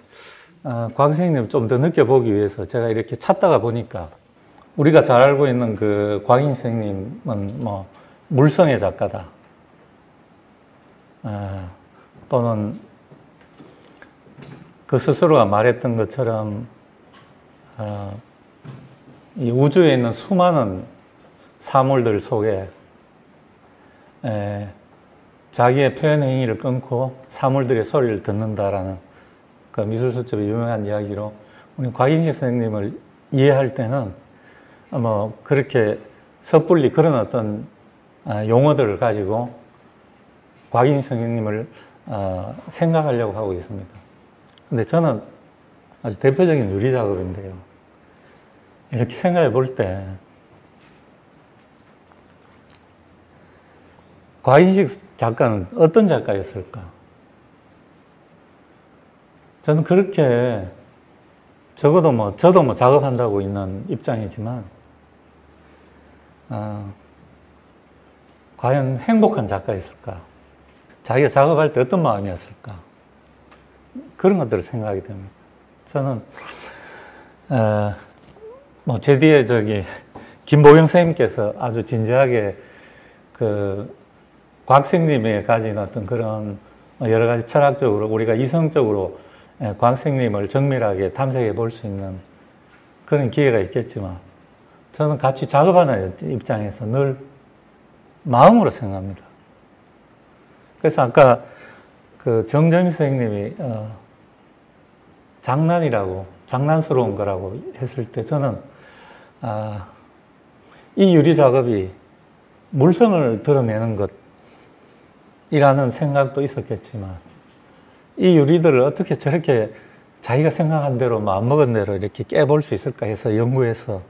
곽 선생님을 좀 더 느껴보기 위해서 제가 이렇게 찾다가 보니까 우리가 잘 알고 있는 그 곽인식 선생님은 뭐 물성의 작가다, 또는 그 스스로가 말했던 것처럼 이 우주에 있는 수많은 사물들 속에 자기의 표현 행위를 끊고 사물들의 소리를 듣는다라는 그 미술수첩의 유명한 이야기로 우리 곽인식 선생님을 이해할 때는 뭐 그렇게 섣불리 그런 어떤 용어들을 가지고 곽인식 선생님을 생각하려고 하고 있습니다. 근데 저는 아주 대표적인 유리 작업인데요. 이렇게 생각해 볼 때 곽인식 작가는 어떤 작가였을까? 저는 그렇게 적어도 뭐 저도 뭐 작업한다고 있는 입장이지만 과연 행복한 작가였을까? 자기가 작업할 때 어떤 마음이었을까? 그런 것들을 생각하게 됩니다. 저는 뭐 제 뒤에 김보경 선생님께서 아주 진지하게 그 곽 선생님이 가진 어떤 그런 여러 가지 철학적으로 우리가 이성적으로 곽 선생님을 정밀하게 탐색해 볼 수 있는 그런 기회가 있겠지만, 저는 같이 작업하는 입장에서 늘 마음으로 생각합니다. 그래서 아까 그 정점희 선생님이 장난스러운 거라고 했을 때 저는 이 유리 작업이 물성을 드러내는 것이라는 생각도 있었겠지만, 이 유리들을 어떻게 저렇게 자기가 생각한 대로 마음먹은 대로 이렇게 깨볼 수 있을까 해서 연구해서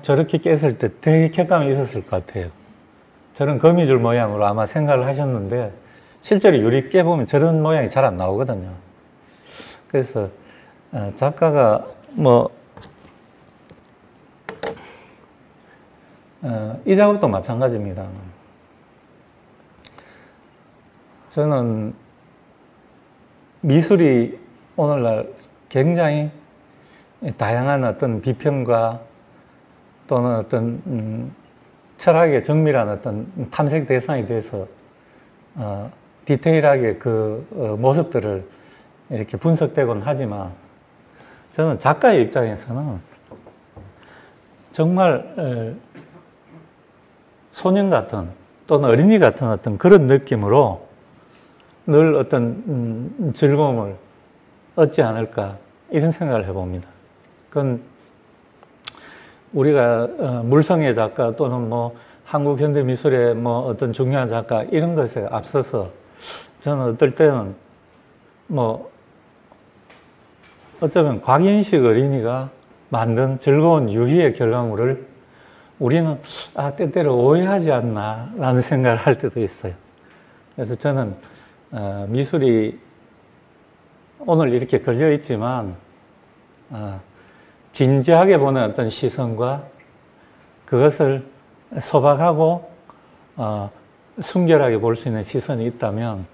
저렇게 깼을 때 되게 쾌감이 있었을 것 같아요. 저런 거미줄 모양으로 아마 생각을 하셨는데 실제로 유리 깨보면 저런 모양이 잘 안 나오거든요. 그래서 작가가 뭐 이 작업도 마찬가지입니다. 저는 미술이 오늘날 굉장히 다양한 어떤 비평과 또는 어떤 철학의 정밀한 어떤 탐색 대상이 돼서 디테일하게 그 모습들을 이렇게 분석되곤 하지만, 저는 작가의 입장에서는 정말 소년 같은 또는 어린이 같은 어떤 그런 느낌으로 늘 어떤 즐거움을 얻지 않을까 이런 생각을 해봅니다. 그건 우리가 물성의 작가 또는 뭐 한국 현대 미술의 뭐 어떤 중요한 작가 이런 것에 앞서서 저는 어떨 때는 뭐 어쩌면 곽인식 어린이가 만든 즐거운 유희의 결과물을 우리는 때때로 오해하지 않나 라는 생각을 할 때도 있어요. 그래서 저는 미술이 오늘 이렇게 걸려 있지만 진지하게 보는 어떤 시선과 그것을 소박하고 순결하게 볼 수 있는 시선이 있다면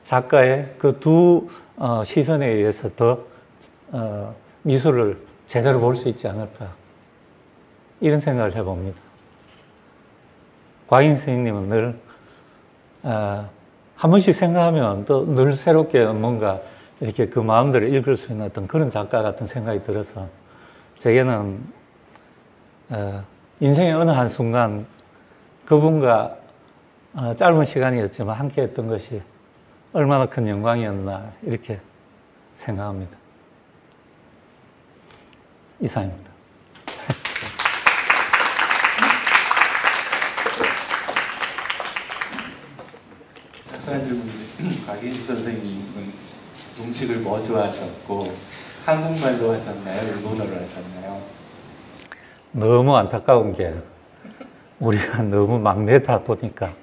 작가의 그 두 시선에 의해서 더 미술을 제대로 볼 수 있지 않을까 이런 생각을 해봅니다. 곽인 선생님은 늘 한 번씩 생각하면 또 늘 새롭게 뭔가 이렇게 그 마음들을 읽을 수 있는 어떤 그런 작가 같은 생각이 들어서 제게는 인생의 어느 한순간 그분과 짧은 시간이었지만 함께 했던 것이 얼마나 큰 영광이었나 이렇게 생각합니다. 이상입니다. 한 질문인데 곽인식 선생님은 음식을 뭐 좋아하셨고 한국말로 하셨나요? 일본어로 하셨나요? 너무 안타까운 게 우리가 너무 막내다 보니까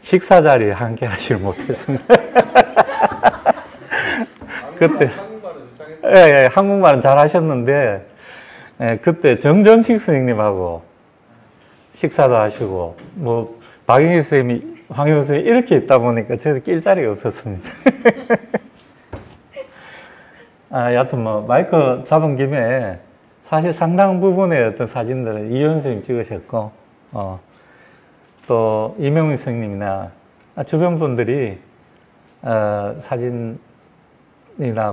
식사 자리에 함께 하질 못했습니다. 그때 한국말은 잘 하셨는데 그때 정정식 선생님하고 식사도 하시고 뭐 박인희 선생님이 황효 선생님 이렇게 있다 보니까 저도 낄 자리가 없었습니다. 여하튼 뭐 마이크 잡은 김에 사실 상당 부분의 어떤 사진들은 이현 선생님 찍으셨고 또 이명민 선생님이나 주변 분들이 사진이나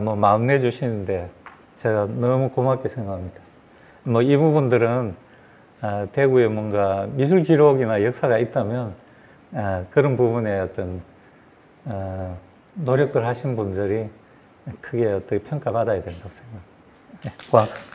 뭐 마음 내주시는데 제가 너무 고맙게 생각합니다. 뭐 이 부분들은 대구에 뭔가 미술 기록이나 역사가 있다면 그런 부분에 어떤 노력을 하신 분들이 크게 어떻게 평가받아야 된다고 생각합니다. 고맙습니다.